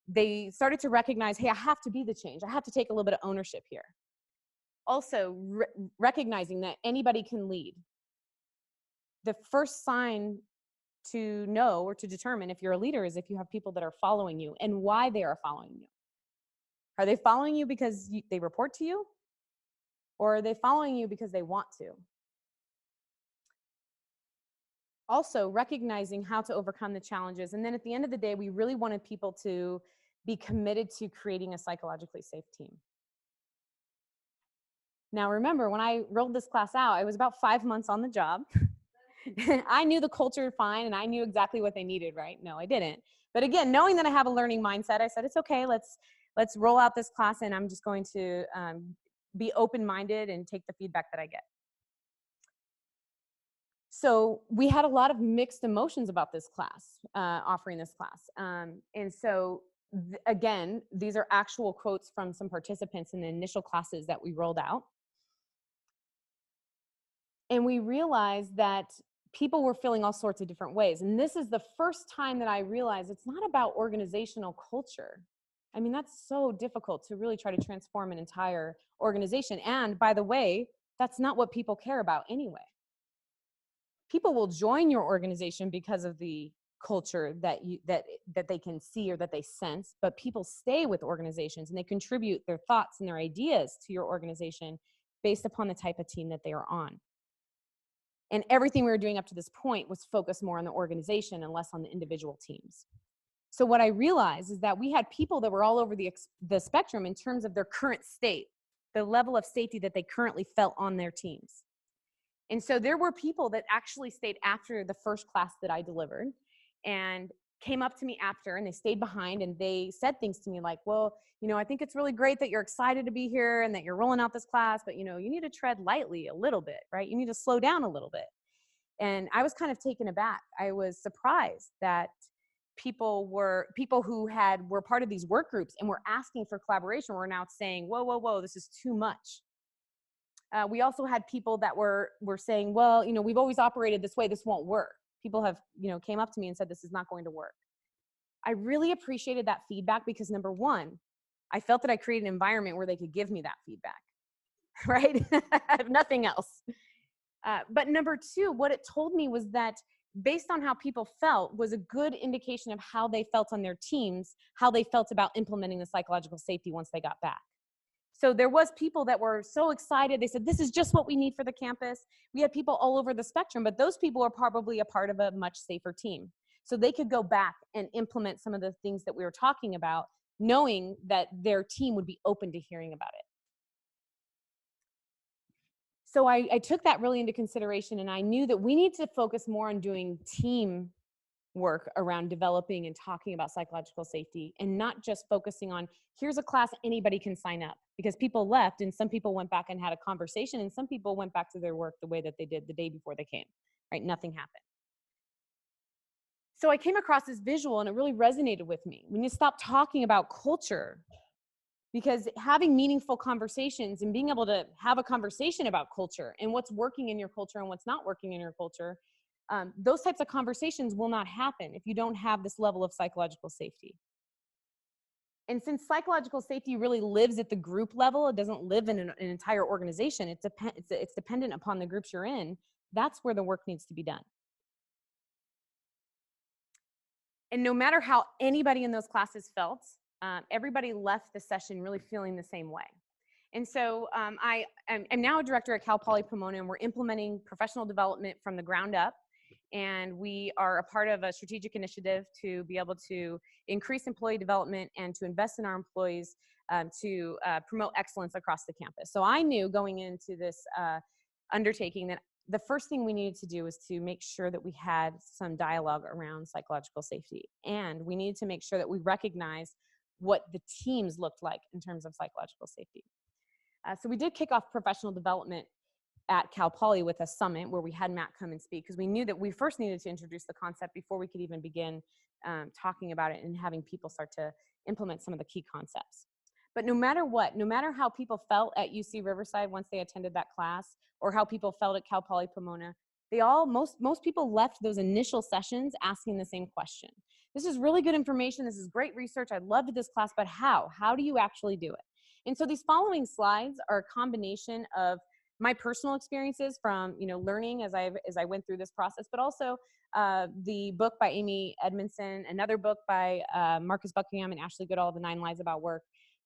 they started to recognize, hey, I have to be the change. I have to take a little bit of ownership here. Also, recognizing that anybody can lead. The first sign to know or to determine if you're a leader is if you have people that are following you and why they are following you. Are they following you because they report to you? Or are they following you because they want to? Also, recognizing how to overcome the challenges. And then at the end of the day, we really wanted people to be committed to creating a psychologically safe team. Now, remember, when I rolled this class out, I was about 5 months on the job. I knew the culture fine, and I knew exactly what they needed, right? No, I didn't. But again, knowing that I have a learning mindset, I said, it's okay, let's roll out this class, and I'm just going to be open-minded and take the feedback that I get. So we had a lot of mixed emotions about this class, offering this class. And so, again, these are actual quotes from some participants in the initial classes that we rolled out. And we realized that people were feeling all sorts of different ways. And this is the first time that I realized it's not about organizational culture. I mean, that's so difficult to really try to transform an entire organization. And by the way, That's not what people care about anyway. People will join your organization because of the culture that they can see or that they sense, but people stay with organizations and they contribute their thoughts and their ideas to your organization based upon the type of team that they are on. And everything we were doing up to this point was focused more on the organization and less on the individual teams. So what I realized is that we had people that were all over the spectrum in terms of their current state, the level of safety that they currently felt on their teams. And so there were people that actually stayed after the first class that I delivered and came up to me after, and they stayed behind and they said things to me like, well, you know, I think it's really great that you're excited to be here and that you're rolling out this class, but you know, you need to tread lightly a little bit, right? You need to slow down a little bit. And I was kind of taken aback. I was surprised that people who were part of these work groups and were asking for collaboration were now saying, whoa, whoa, whoa, this is too much. We also had people that were saying, well, you know, we've always operated this way, this won't work. People have, you know, came up to me and said, this is not going to work. I really appreciated that feedback because number one, I felt that I created an environment where they could give me that feedback, right? If nothing else. But number two, what it told me was that based on how people felt was a good indication of how they felt on their teams, how they felt about implementing the psychological safety once they got back. So there was people that were so excited. They said, this is just what we need for the campus. We had people all over the spectrum, but those people are probably a part of a much safer team. So they could go back and implement some of the things that we were talking about, knowing that their team would be open to hearing about it. So I took that really into consideration, and I knew that we need to focus more on doing team work around developing and talking about psychological safety and not just focusing on, here's a class anybody can sign up, because people left and some people went back and had a conversation and some people went back to their work the way that they did the day before they came, right? Nothing happened. So I came across this visual and it really resonated with me. We need to stop talking about culture, because having meaningful conversations and being able to have a conversation about culture and what's working in your culture and what's not working in your culture, those types of conversations will not happen if you don't have this level of psychological safety. And since psychological safety really lives at the group level, it doesn't live in an entire organization, it's dependent upon the groups you're in, that's where the work needs to be done. And no matter how anybody in those classes felt, everybody left the session really feeling the same way. And so I'm now a director at Cal Poly Pomona, and we're implementing professional development from the ground up. And we are a part of a strategic initiative to be able to increase employee development and to invest in our employees to promote excellence across the campus. So I knew going into this undertaking that the first thing we needed to do was to make sure that we had some dialogue around psychological safety. And we needed to make sure that we recognized what the teams looked like in terms of psychological safety. So we did kick off professional development at Cal Poly with a summit where we had Matt come and speak, because we knew that we first needed to introduce the concept before we could even begin talking about it and having people start to implement some of the key concepts. But no matter what, no matter how people felt at UC Riverside once they attended that class, or how people felt at Cal Poly Pomona, most people left those initial sessions asking the same question. This is really good information. This is great research. I loved this class, but how? How do you actually do it? And so these following slides are a combination of my personal experiences from, you know, learning as I went through this process, but also the book by Amy Edmondson, another book by Marcus Buckingham and Ashley Goodall, The 9 Lies About Work.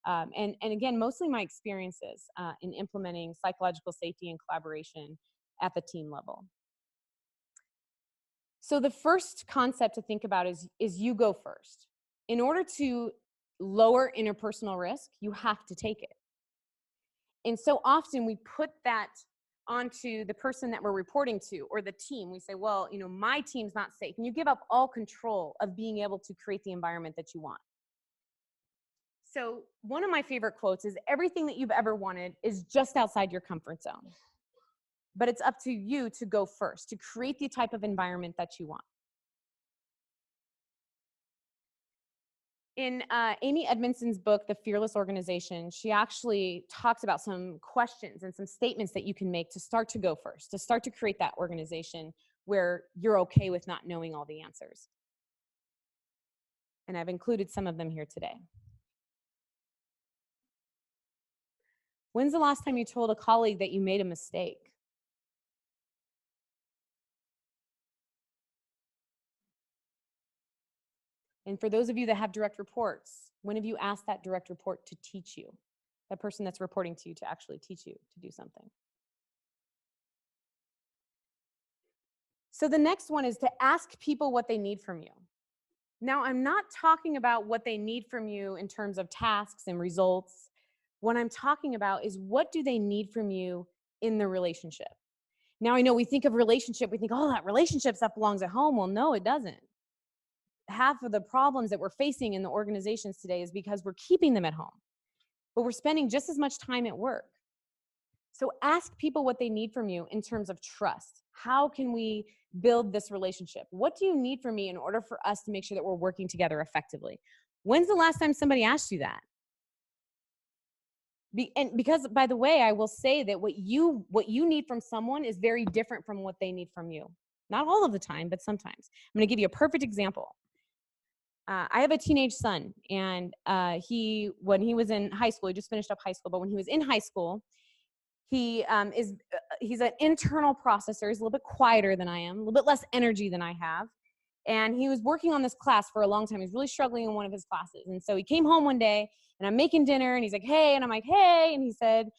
And again, mostly my experiences in implementing psychological safety and collaboration at the team level. So the first concept to think about is you go first. In order to lower interpersonal risk, you have to take it. And so often we put that onto the person that we're reporting to or the team. We say, well, you know, my team's not safe. And you give up all control of being able to create the environment that you want. So one of my favorite quotes is, everything that you've ever wanted is just outside your comfort zone. But it's up to you to go first, to create the type of environment that you want. In Amy Edmondson's book, The Fearless Organization, she actually talks about some questions and some statements that you can make to start to go first, to start to create that organization where you're okay with not knowing all the answers. And I've included some of them here today. When's the last time you told a colleague that you made a mistake? And for those of you that have direct reports, when have you asked that direct report to teach you? That person that's reporting to you to actually teach you to do something. So the next one is to ask people what they need from you. Now, I'm not talking about what they need from you in terms of tasks and results. What I'm talking about is what do they need from you in the relationship? Now, I know we think of relationship, we think, oh, that relationship stuff belongs at home. Well, no, it doesn't. Half of the problems that we're facing in the organizations today is because we're keeping them at home, but we're spending just as much time at work. So ask people what they need from you in terms of trust. How can we build this relationship? What do you need from me in order for us to make sure that we're working together effectively? When's the last time somebody asked you that? And because, by the way, I will say that what you need from someone is very different from what they need from you. Not all of the time, but sometimes. I'm going to give you a perfect example. I have a teenage son, and when he was in high school, he just finished up high school, but when he was in high school, he's an internal processor. He's a little bit quieter than I am, a little bit less energy than I have. And he was working on this class for a long time. He was really struggling in one of his classes. And so he came home one day, and I'm making dinner, and he's like, hey, and I'm like, hey. And he said,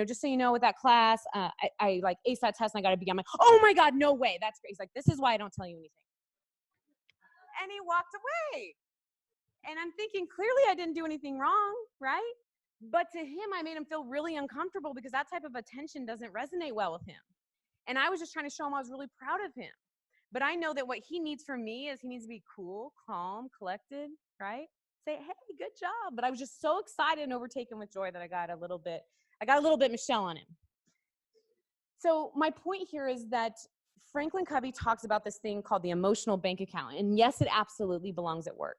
just so you know, with that class, I like aced that test, and I got a B. I'm like, oh my God, no way. That's great. He's like, this is why I don't tell you anything. And he walked away. And I'm thinking, clearly I didn't do anything wrong, right? But to him, I made him feel really uncomfortable because that type of attention doesn't resonate well with him. And I was just trying to show him I was really proud of him. But I know that what he needs from me is he needs to be cool, calm, collected, right? Say, hey, good job. But I was just so excited and overtaken with joy that I got a little bit Michelle on him. So my point here is that Franklin Covey talks about this thing called the emotional bank account. And yes, it absolutely belongs at work.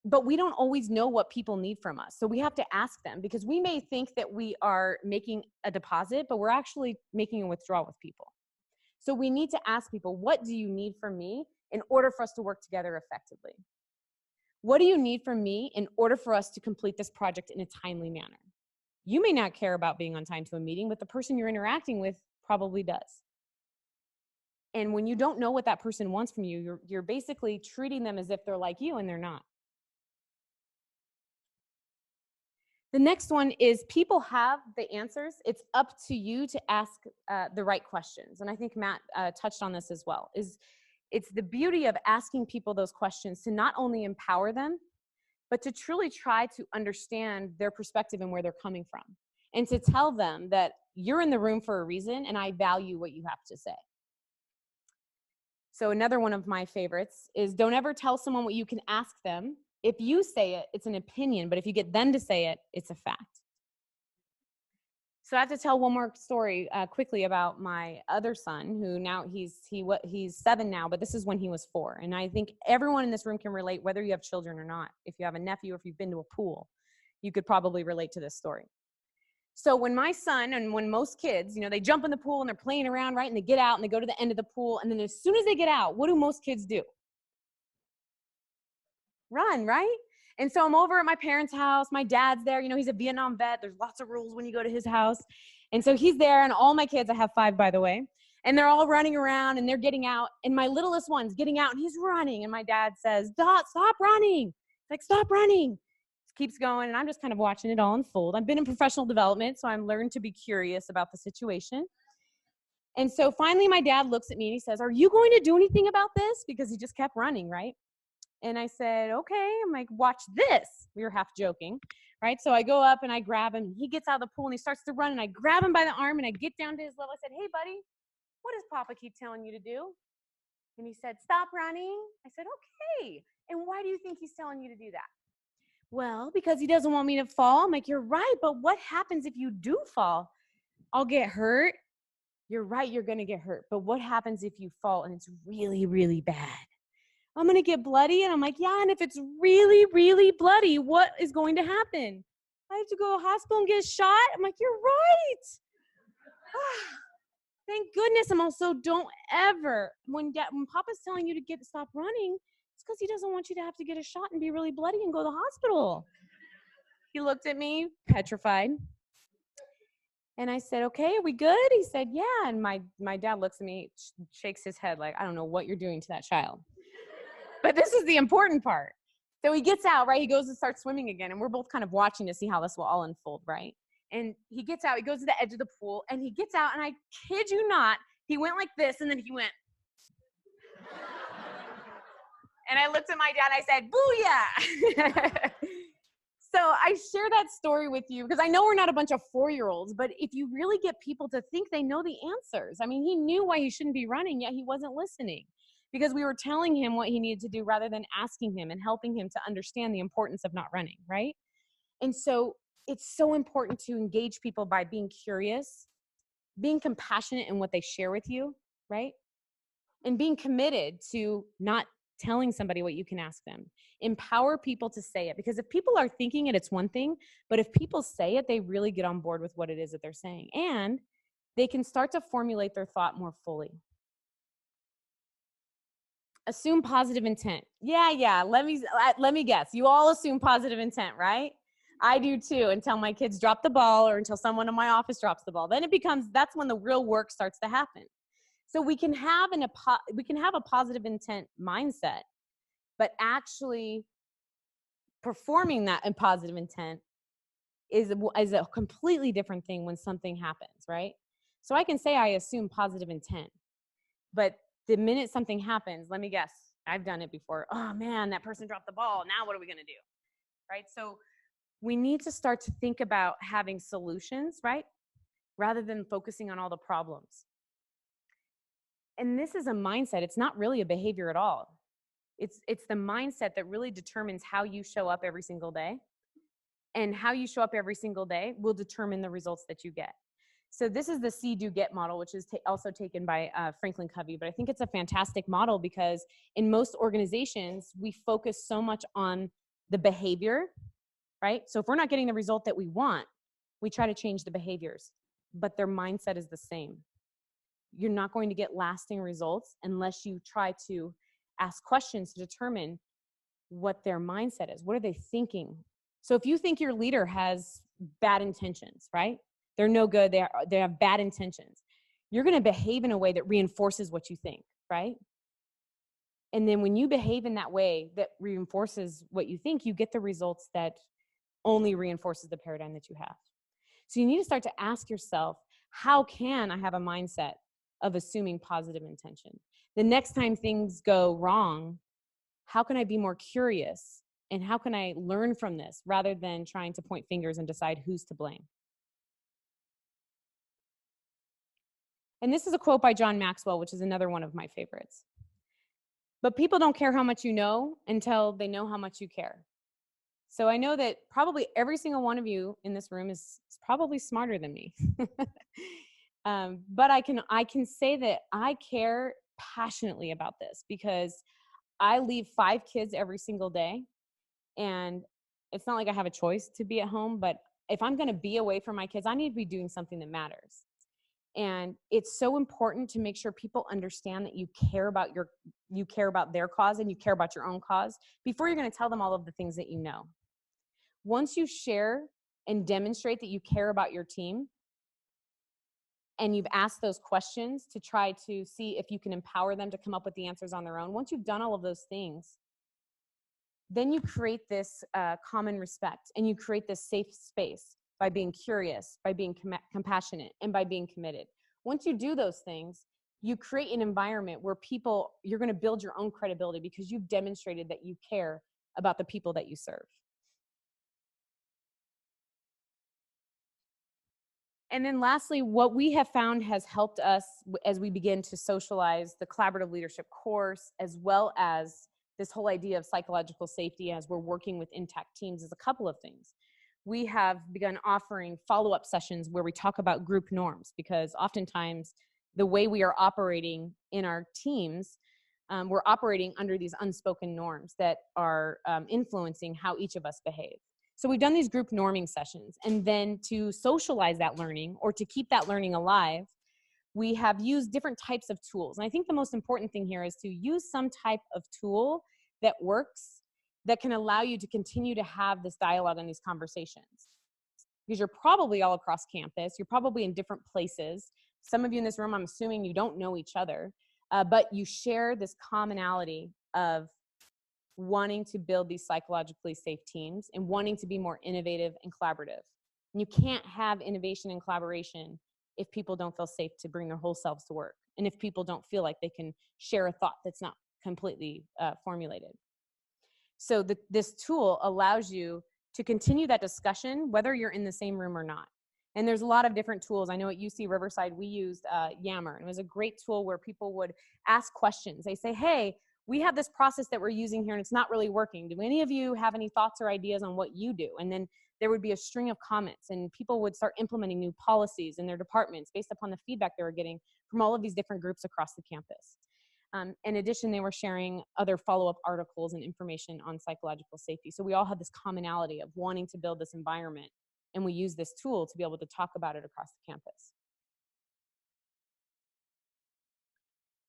But we don't always know what people need from us. So we have to ask them, because we may think that we are making a deposit, but we're actually making a withdrawal with people. So we need to ask people, what do you need from me in order for us to work together effectively? What do you need from me in order for us to complete this project in a timely manner? You may not care about being on time to a meeting, but the person you're interacting with probably does. And when you don't know what that person wants from you, you're basically treating them as if they're like you, and they're not. The next one is people have the answers. It's up to you to ask the right questions. And I think Matt touched on this as well. It's the beauty of asking people those questions to not only empower them, but to truly try to understand their perspective and where they're coming from. And to tell them that you're in the room for a reason and I value what you have to say. So another one of my favorites is don't ever tell someone what you can ask them. If you say it, it's an opinion, but if you get them to say it, it's a fact. So I have to tell one more story quickly about my other son, who now he's 7 now, but this is when he was 4. And I think everyone in this room can relate, whether you have children or not. If you have a nephew, or if you've been to a pool, you could probably relate to this story. So when my son, and when most kids, they jump in the pool and they're playing around, right? And they get out and they go to the end of the pool. And then as soon as they get out, what do most kids do? Run, right? And so I'm over at my parents' house. My dad's there. He's a Vietnam vet. There's lots of rules when you go to his house. And so he's there, and all my kids, I have 5, by the way, and they're all running around, and they're getting out. And my littlest one's getting out, and he's running. And my dad says, Dot, stop running. Like, stop running. Keeps going, and I'm just kind of watching it all unfold. I've been in professional development, so I'm learned to be curious about the situation. And so finally, my dad looks at me, and he says, are you going to do anything about this? Because he just kept running, right? And I said, okay. I'm like, watch this. We were half joking, right? So I go up and I grab him. He gets out of the pool and he starts to run, and I grab him by the arm and I get down to his level. I said, hey, buddy, what does Papa keep telling you to do? And he said, stop running. I said, okay. And why do you think he's telling you to do that? Well, because he doesn't want me to fall. I'm like, you're right. But what happens if you do fall? I'll get hurt. You're right. You're going to get hurt. But what happens if you fall and it's really, really bad? I'm going to get bloody. And I'm like, yeah, and if it's really, really bloody, what is going to happen? I have to go to the hospital and get shot? I'm like, you're right. Thank goodness. I'm also, don't ever, when Papa's telling you to stop running, it's because he doesn't want you to have to get a shot and be really bloody and go to the hospital. He looked at me, petrified. And I said, okay, are we good? He said, yeah. And my dad looks at me, shakes his head like, I don't know what you're doing to that child. But this is the important part. So he gets out, right? He goes and starts swimming again. And we're both kind of watching to see how this will all unfold, right? And he gets out, he goes to the edge of the pool, and he gets out, and I kid you not, he went like this, and then he went. And I looked at my dad, and I said, booyah! So I share that story with you because I know we're not a bunch of 4-year-olds, but if you really get people to think they know the answers. I mean, he knew why he shouldn't be running, yet he wasn't listening because we were telling him what he needed to do rather than asking him and helping him to understand the importance of not running, right? And so it's so important to engage people by being curious, being compassionate in what they share with you, right? And being committed to not telling somebody what you can ask them. Empower people to say it, because if people are thinking it, it's one thing, but if people say it, they really get on board with what it is that they're saying, and they can start to formulate their thought more fully. Assume positive intent. Yeah, let me guess. You all assume positive intent, right? I do too, until my kids drop the ball or until someone in my office drops the ball. Then that's when the real work starts to happen. So we can have a positive intent mindset, but actually performing that in positive intent is a completely different thing when something happens, right? So I can say I assume positive intent, but the minute something happens, let me guess, I've done it before. Oh man, that person dropped the ball. Now what are we going to do? Right? So we need to start to think about having solutions, right? Rather than focusing on all the problems. And this is a mindset. It's not really a behavior at all. It's the mindset that really determines how you show up every single day. And how you show up every single day will determine the results that you get. So this is the see, do, get model, which is also taken by Franklin Covey. But I think it's a fantastic model because in most organizations, we focus so much on the behavior, right? So if we're not getting the result that we want, we try to change the behaviors, but their mindset is the same. You're not going to get lasting results unless you try to ask questions to determine what their mindset is. What are they thinking? So if you think your leader has bad intentions, right? They're no good. They have bad intentions. You're going to behave in a way that reinforces what you think, right? And then when you behave in that way that reinforces what you think, you get the results that only reinforces the paradigm that you have. So you need to start to ask yourself, how can I have a mindset of assuming positive intention? The next time things go wrong, how can I be more curious? And how can I learn from this rather than trying to point fingers and decide who's to blame? And this is a quote by John Maxwell, which is another one of my favorites. But people don't care how much you know until they know how much you care. So I know that probably every single one of you in this room is probably smarter than me. But I can say that I care passionately about this because I leave 5 kids every single day. And it's not like I have a choice to be at home, but if I'm going to be away from my kids, I need to be doing something that matters. And it's so important to make sure people understand that you care about their cause and you care about your own cause before you're going to tell them all of the things that you know. Once you share and demonstrate that you care about your team and you've asked those questions to try to see if you can empower them to come up with the answers on their own, once you've done all of those things, then you create this common respect and you create this safe space by being curious, by being compassionate, and by being committed. Once you do those things, you create an environment where you're going to build your own credibility because you've demonstrated that you care about the people that you serve. And then lastly, what we have found has helped us as we begin to socialize the collaborative leadership course, as well as this whole idea of psychological safety as we're working with intact teams, is a couple of things. We have begun offering follow-up sessions where we talk about group norms, because oftentimes the way we are operating in our teams, we're operating under these unspoken norms that are influencing how each of us behave. So we've done these group norming sessions, and then to socialize that learning or to keep that learning alive, we have used different types of tools. And I think the most important thing here is to use some type of tool that works, that can allow you to continue to have this dialogue and these conversations. because you're probably all across campus. You're probably in different places. Some of you in this room, I'm assuming you don't know each other, but you share this commonality of wanting to build these psychologically safe teams and wanting to be more innovative and collaborative. And you can't have innovation and collaboration if people don't feel safe to bring their whole selves to work, and if people don't feel like they can share a thought that's not completely formulated. So this tool allows you to continue that discussion whether you're in the same room or not. And there's a lot of different tools. I know at UC Riverside, we used Yammer, and it was a great tool where people would ask questions. They say, hey, we have this process that we're using here and it's not really working. Do any of you have any thoughts or ideas on what you do? And then there would be a string of comments, and people would start implementing new policies in their departments based upon the feedback they were getting from all of these different groups across the campus. In addition, they were sharing other follow-up articles and information on psychological safety. So we all had this commonality of wanting to build this environment, and we use this tool to be able to talk about it across the campus.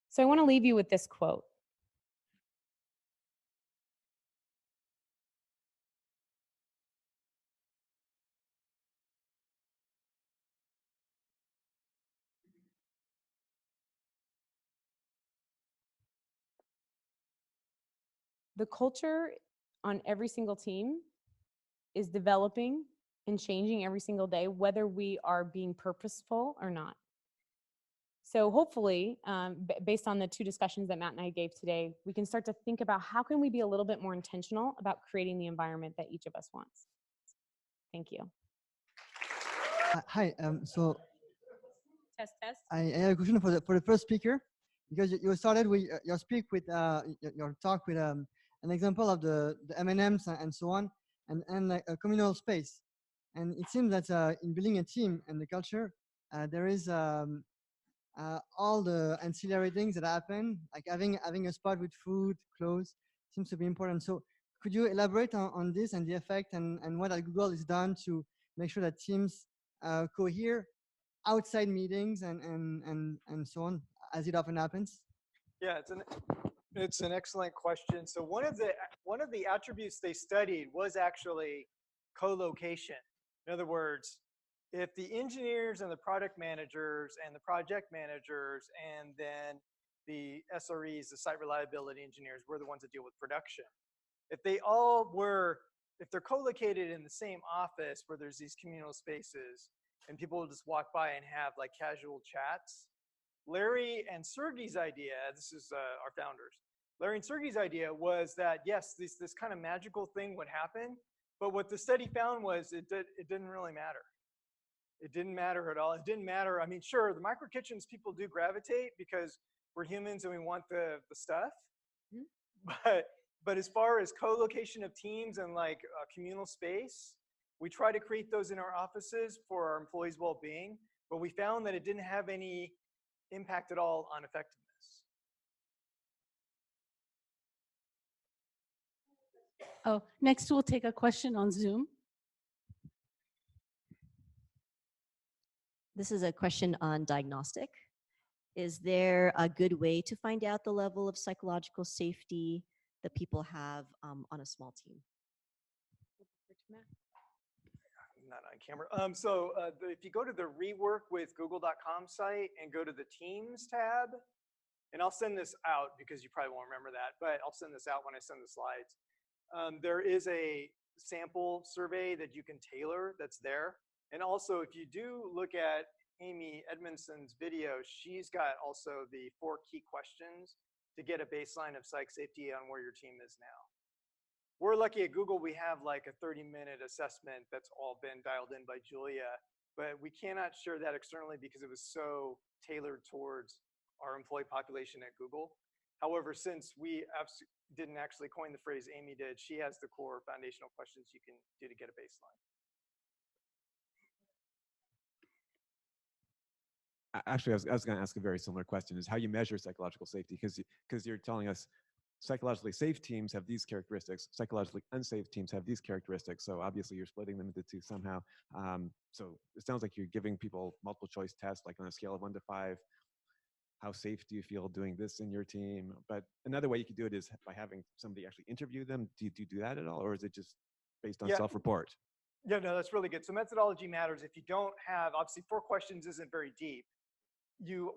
So I want to leave you with this quote. The culture on every single team is developing and changing every single day, whether we are being purposeful or not. So hopefully, based on the two discussions that Matt and I gave today, we can start to think about how can we be a little bit more intentional about creating the environment that each of us wants. Thank you. Hi, Test. I have a question for the first speaker, because you started with your speak with your talk with an example of the M&Ms and so on, and like a communal space. And it seems that in building a team and the culture, there is all the ancillary things that happen, like having a spot with food, clothes, seems to be important. So could you elaborate on this and the effect and what at Google is done to make sure that teams cohere outside meetings and so on, as it often happens? Yeah, it's an excellent question. So one of the attributes they studied was actually co-location. In other words, if the engineers and the product managers and the project managers and then the SREs, the site reliability engineers, were the ones that deal with production. If they're co-located in the same office where there's these communal spaces and people will just walk by and have like casual chats, Larry and Sergey's idea, this is our founders, Larry and Sergey's idea was that, yes, this kind of magical thing would happen, but what the study found was it didn't really matter. It didn't matter at all. It didn't matter. I mean, sure, the micro kitchens people do gravitate because we're humans and we want the stuff, but as far as co-location of teams and like a communal space, we try to create those in our offices for our employees' well-being, but we found that it didn't have any impact at all on effectiveness. Oh, next we'll take a question on Zoom. This is a question on diagnostic. Is there a good way to find out the level of psychological safety that people have on a small team? Not on camera. If you go to the rework with google.com site and go to the Teams tab, and I'll send this out because you probably won't remember that, but I'll send this out when I send the slides. There is a sample survey that you can tailor that's there. And also, if you do look at Amy Edmondson's video, she's got also the 4 key questions to get a baseline of psych safety on where your team is now. We're lucky at Google, we have like a 30-minute assessment that's all been dialed in by Julia, but we cannot share that externally because it was so tailored towards our employee population at Google. However, since we didn't actually coin the phrase, Amy did, she has the core foundational questions you can do to get a baseline. Actually, I was going to ask a very similar question, is how you measure psychological safety, because you're telling us psychologically safe teams have these characteristics, psychologically unsafe teams have these characteristics. So obviously you're splitting them into 2 somehow. So it sounds like you're giving people multiple choice tests, like on a scale of 1 to 5. How safe do you feel doing this in your team? But another way you could do it is by having somebody actually interview them. Do you do that at all? Or is it just based on self-report? Yeah, no, that's really good. So methodology matters. If you don't have, obviously 4 questions isn't very deep.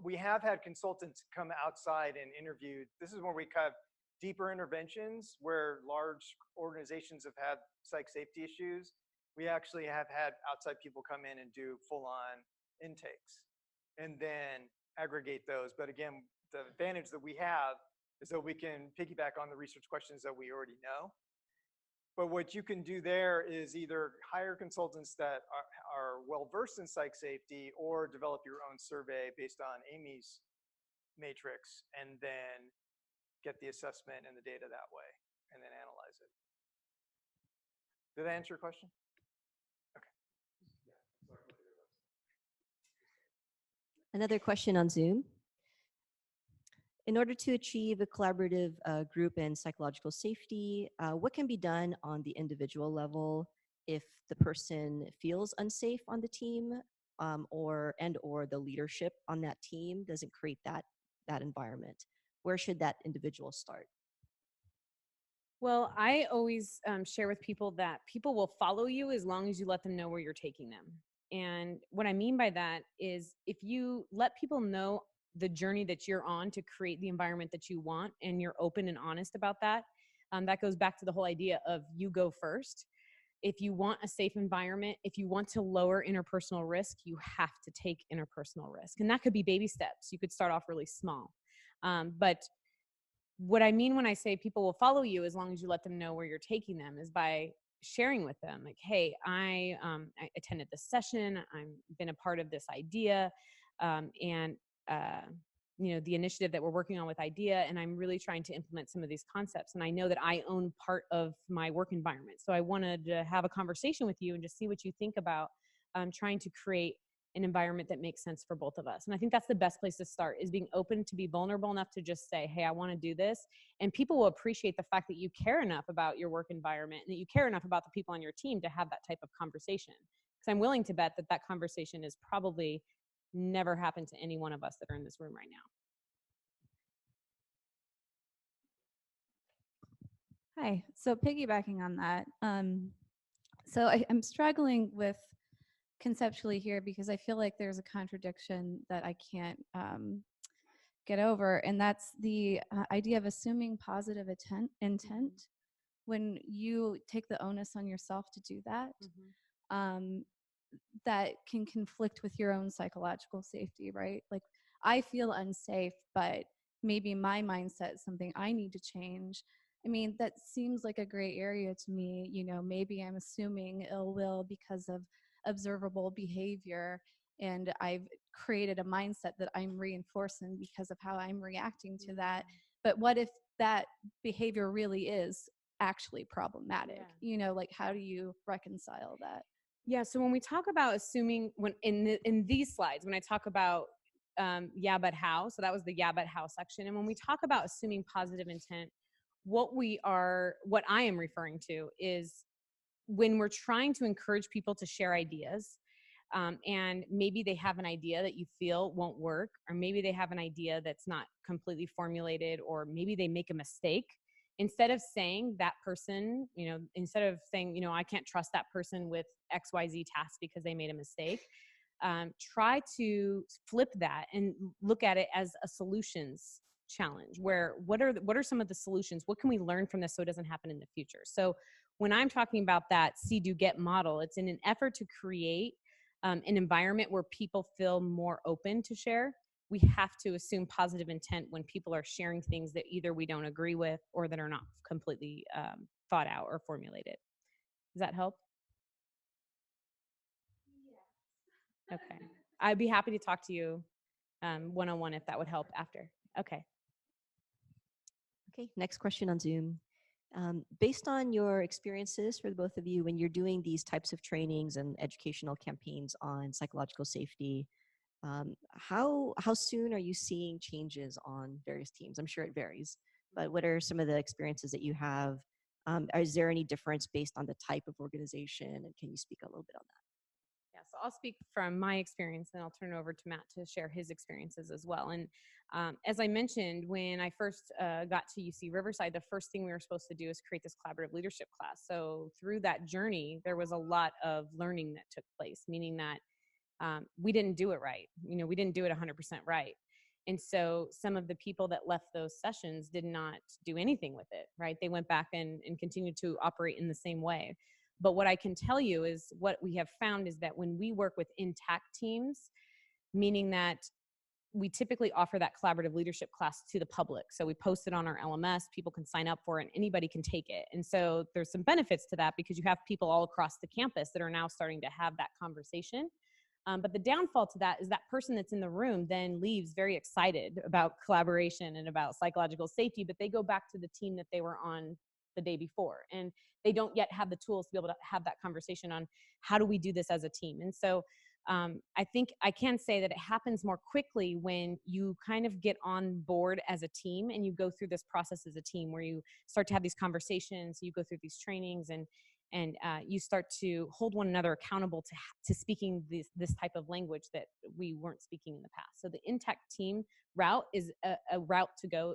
We have had consultants come outside and interview. This is where we have deeper interventions where large organizations have had psych safety issues. We actually have had outside people come in and do full-on intakes and then aggregate those. But again, the advantage that we have is that we can piggyback on the research questions that we already know. But what you can do there is either hire consultants that are well-versed in psych safety or develop your own survey based on Amy's matrix and then get the assessment and the data that way and then analyze it. Did that answer your question? Okay. Another question on Zoom. In order to achieve a collaborative group and psychological safety, what can be done on the individual level if the person feels unsafe on the team or the leadership on that team doesn't create that environment? Where should that individual start? Well, I always share with people that people will follow you as long as you let them know where you're taking them. And what I mean by that is if you let people know the journey that you're on to create the environment that you want and you're open and honest about that, that goes back to the whole idea of you go first. If you want a safe environment, if you want to lower interpersonal risk, you have to take interpersonal risk. And that could be baby steps. You could start off really small. But what I mean when I say people will follow you as long as you let them know where you're taking them is by sharing with them, like, hey, I attended this session, I've been a part of this idea, and you know, the initiative that we're working on with IDEA, and I'm really trying to implement some of these concepts. And I know that I own part of my work environment. So I wanted to have a conversation with you and just see what you think about trying to create an environment that makes sense for both of us. And I think that's the best place to start, is being open to be vulnerable enough to just say, hey, I want to do this. And people will appreciate the fact that you care enough about your work environment and that you care enough about the people on your team to have that type of conversation. Because I'm willing to bet that that conversation is probably never happened to any one of us that are in this room right now. Hi. So piggybacking on that, so I'm struggling with conceptually here because I feel like there's a contradiction that I can't get over, and that's the idea of assuming positive intent when you take the onus on yourself to do that. That can conflict with your own psychological safety, right? Like, I feel unsafe, but maybe my mindset is something I need to change. I mean, that seems like a gray area to me. You know, maybe I'm assuming ill will because of observable behavior, and I've created a mindset that I'm reinforcing because of how I'm reacting to that. But what if that behavior really is actually problematic? Yeah. You know, like, how do you reconcile that? Yeah, so when we talk about assuming, when in these slides, when I talk about yeah, but how, so that was the yeah, but how section. And when we talk about assuming positive intent, what I am referring to is when we're trying to encourage people to share ideas, and maybe they have an idea that you feel won't work, or maybe they have an idea that's not completely formulated, or maybe they make a mistake. Instead of saying that person, you know, instead of saying, you know, I can't trust that person with XYZ task because they made a mistake, try to flip that and look at it as a solutions challenge, where what are some of the solutions? What can we learn from this so it doesn't happen in the future? So when I'm talking about that see, do, get model, it's in an effort to create an environment where people feel more open to share. We have to assume positive intent when people are sharing things that either we don't agree with or that are not completely thought out or formulated. Does that help? Yeah. Okay. I'd be happy to talk to you one-on-one if that would help after. Okay. Okay, next question on Zoom. Based on your experiences for the both of you, when you're doing these types of trainings and educational campaigns on psychological safety, how soon are you seeing changes on various teams? I'm sure it varies, but what are some of the experiences that you have? Is there any difference based on the type of organization? And can you speak a little bit on that? Yeah, so I'll speak from my experience, and I'll turn it over to Matt to share his experiences as well. And as I mentioned, when I first got to UC Riverside, the first thing we were supposed to do is create this collaborative leadership class. So through that journey, there was a lot of learning that took place, meaning that we didn't do it right. You know, we didn't do it 100% right. And so some of the people that left those sessions did not do anything with it, right? They went back and continued to operate in the same way. But what I can tell you is what we have found is that when we work with intact teams, meaning that we typically offer that collaborative leadership class to the public. So we post it on our LMS, people can sign up for it, and anybody can take it. And so there's some benefits to that because you have people all across the campus that are now starting to have that conversation. But the downfall to that is that person that's in the room then leaves very excited about collaboration and about psychological safety, but they go back to the team that they were on the day before. And they don't yet have the tools to be able to have that conversation on how do we do this as a team. And so I think I can say that it happens more quickly when you kind of get on board as a team and you go through this process as a team where you start to have these conversations, you go through these trainings, and you start to hold one another accountable to speaking this type of language that we weren't speaking in the past. So the intact team route is a route to go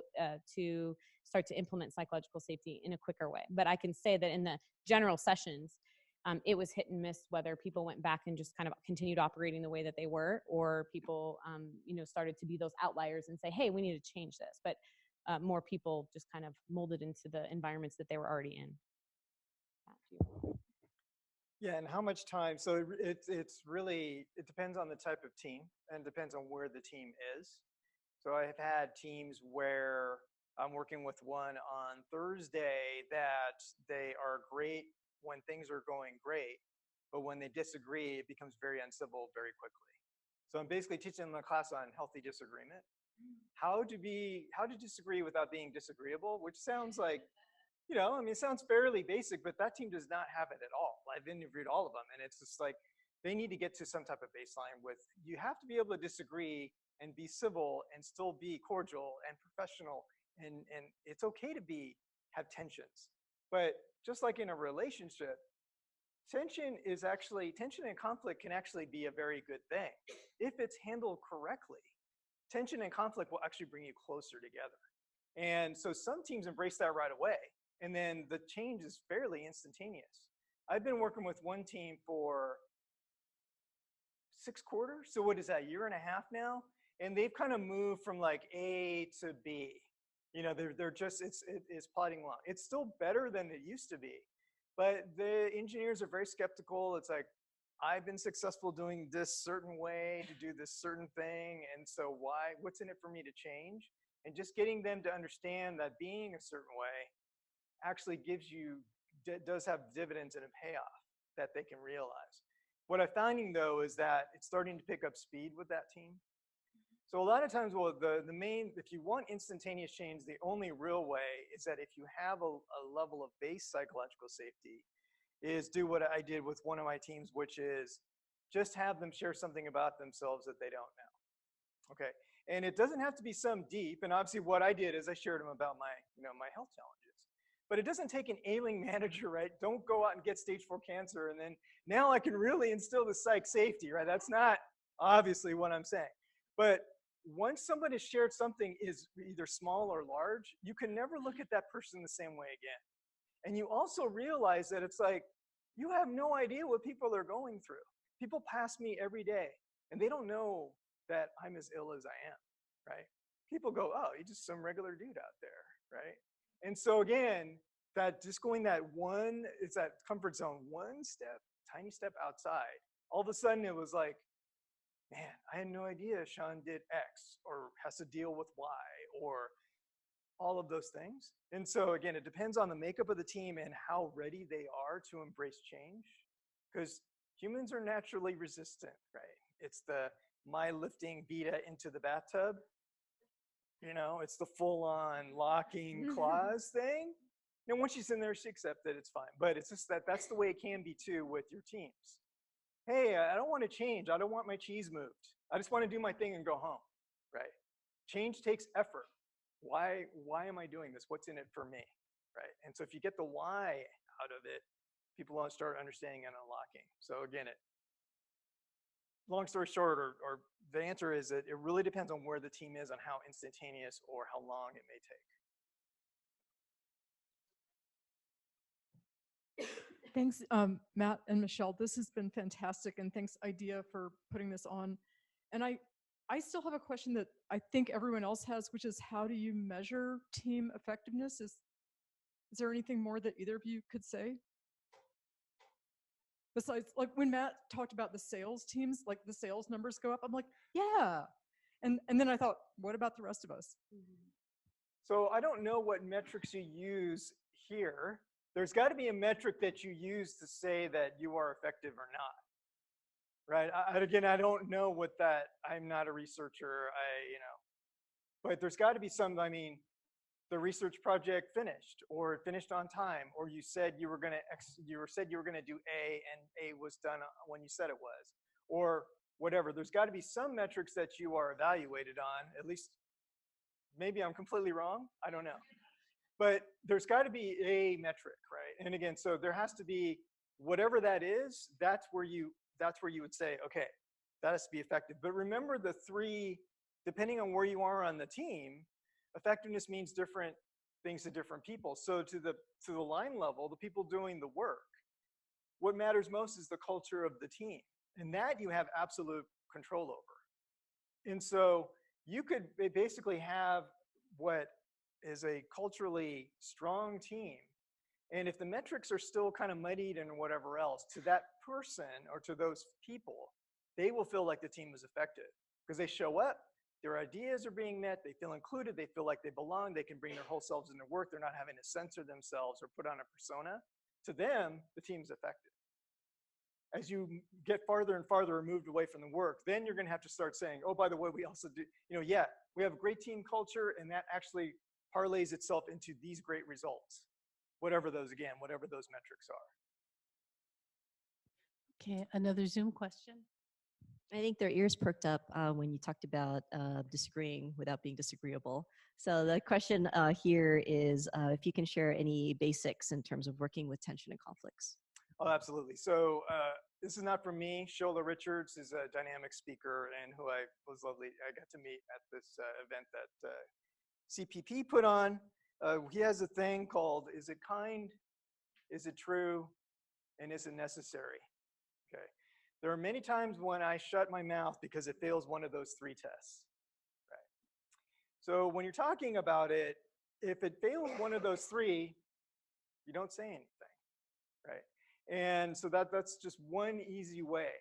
to start to implement psychological safety in a quicker way. But I can say that in the general sessions, it was hit and miss whether people went back and just kind of continued operating the way that they were, or people started to be those outliers and say, hey, we need to change this. But more people just kind of molded into the environments that they were already in. Yeah, and how much time? So it's really, it depends on the type of team and depends on where the team is. So I have had teams where I'm working with one on Thursday that they are great when things are going great, but when they disagree, it becomes very uncivil very quickly. So I'm basically teaching them a class on healthy disagreement, how to disagree without being disagreeable, which sounds like, it sounds fairly basic, but that team does not have it at all. I've interviewed all of them, and it's just like they need to get to some type of baseline with, you have to be able to disagree and be civil and still be cordial and professional, and it's okay to have tensions. But just like in a relationship, tension and conflict can actually be a very good thing if it's handled correctly. Tension and conflict will actually bring you closer together. And so some teams embrace that right away. And then the change is fairly instantaneous. I've been working with one team for 6 quarters. So what is that, 1.5 years now? And they've kind of moved from like A to B. They're just, it's plodding along. It's still better than it used to be. But the engineers are very skeptical. It's like, I've been successful doing this certain way to do this certain thing. And so what's in it for me to change? And just getting them to understand that being a certain way actually does have dividends and a payoff that they can realize. What I'm finding though is that it's starting to pick up speed with that team. So a lot of times, if you want instantaneous change, the only real way is that if you have a level of base psychological safety, is do what I did with one of my teams, which is just have them share something about themselves that they don't know. Okay, and it doesn't have to be some deep. And obviously, what I did is I shared them about my health challenges. But it doesn't take an ailing manager, right? Don't go out and get stage 4 cancer and then now I can really instill the psych safety, right? That's not obviously what I'm saying. But once somebody has shared something is either small or large, you can never look at that person the same way again. And you also realize that it's like, you have no idea what people are going through. People pass me every day and they don't know that I'm as ill as I am, right? People go, oh, you're just some regular dude out there, right? And so again, it's that comfort zone, one step, tiny step outside. All of a sudden it was like, man, I had no idea Sean did X or has to deal with Y or all of those things. And so again, it depends on the makeup of the team and how ready they are to embrace change, because humans are naturally resistant, right? It's the my lifting Beta into the bathtub. It's the full-on locking claws thing. And once she's in there, she accepts that it's fine. But it's just that's the way it can be too with your teams. Hey, I don't want to change. I don't want my cheese moved. I just want to do my thing and go home, right? Change takes effort. Why am I doing this? What's in it for me, right? And so if you get the why out of it, people will start understanding and unlocking. So again, long story short, or the answer is that it really depends on where the team is, on how instantaneous or how long it may take. Thanks, Matt and Michelle. This has been fantastic, and thanks, IDEA, for putting this on. And I still have a question that I think everyone else has, which is, how do you measure team effectiveness? Is there anything more that either of you could say? Besides, like when Matt talked about the sales teams, like the sales numbers go up, I'm like, yeah. And then I thought, what about the rest of us? So I don't know what metrics you use here. There's got to be a metric that you use to say that you are effective or not, right? Again, I don't know what that, I'm not a researcher, but there's got to be some, I mean, the research project finished, or it finished on time, or you said you were going to do A and A was done when you said it was, or whatever. There's got to be some metrics that you are evaluated on, at least. Maybe I'm completely wrong, I don't know. But there's got to be a metric, right? And again, so there has to be whatever that is, that's where you would say, okay, that has to be effective. But remember the three, depending on where you are on the team, effectiveness means different things to different people. So to the line level, the people doing the work, what matters most is the culture of the team. And that you have absolute control over. And so you could basically have what is a culturally strong team. And if the metrics are still kind of muddied and whatever else, to that person or to those people, they will feel like the team was effective because they show up, their ideas are being met, they feel included, they feel like they belong, they can bring their whole selves into work, they're not having to censor themselves or put on a persona. To them, the team's effective. As you get farther and farther removed away from the work, then you're gonna have to start saying, oh, by the way, we also do, yeah, we have a great team culture, and that actually parlays itself into these great results, whatever those metrics are. Okay, another Zoom question. I think their ears perked up when you talked about disagreeing without being disagreeable. So the question here is if you can share any basics in terms of working with tension and conflicts. Oh, absolutely. So this is not from me. Shola Richards is a dynamic speaker and who I got to meet at this event that CPP put on. He has a thing called, is it kind, is it true, and is it necessary? Okay. There are many times when I shut my mouth because it fails one of those three tests. Right. So when you're talking about it, if it fails one of those three, you don't say anything, right? And so that's just one easy way.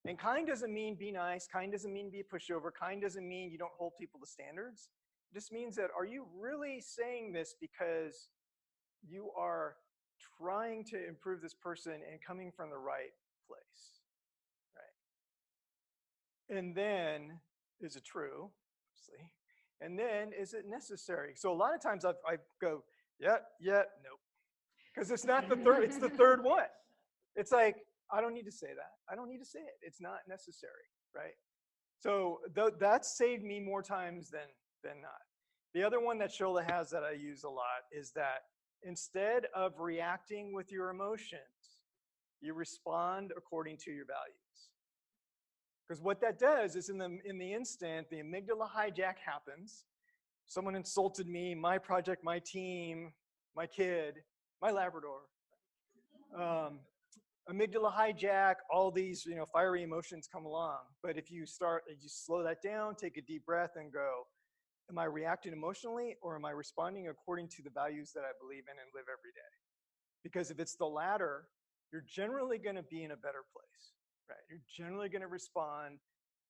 And kind doesn't mean be nice. Kind doesn't mean be a pushover. Kind doesn't mean you don't hold people to standards. It just means that, are you really saying this because you are trying to improve this person and coming from the right place, right? And then, is it true? Obviously. And then, is it necessary? So a lot of times I go, yeah, nope. Because it's not the third, it's the third one. It's like, I don't need to say that. I don't need to say it. It's not necessary, right? So that's saved me more times than not. The other one that Shola has that I use a lot is that instead of reacting with your emotions, you respond according to your values. Because what that does is in the instant, the amygdala hijack happens. Someone insulted me, my project, my team, my kid, my Labrador. Amygdala hijack, all these fiery emotions come along. But if you slow that down, take a deep breath and go, am I reacting emotionally or am I responding according to the values that I believe in and live every day? Because if it's the latter, you're generally going to be in a better place, right? You're generally going to respond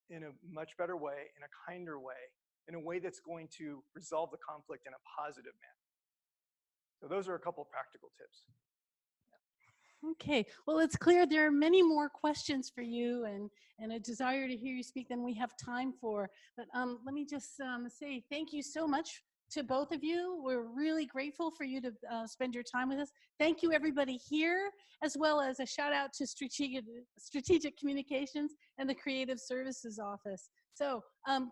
in a much better way, in a kinder way, in a way that's going to resolve the conflict in a positive manner. So those are a couple of practical tips. Okay, well, it's clear there are many more questions for you and a desire to hear you speak than we have time for. But let me just say thank you so much to both of you. We're really grateful for you to spend your time with us. Thank you, everybody here, as well as a shout out to Strategic Communications and the Creative Services Office. So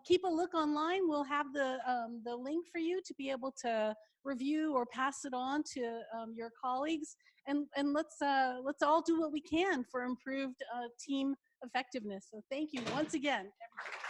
keep a look online. We'll have the link for you to be able to review or pass it on to your colleagues. And let's all do what we can for improved team effectiveness. So thank you once again. Everybody.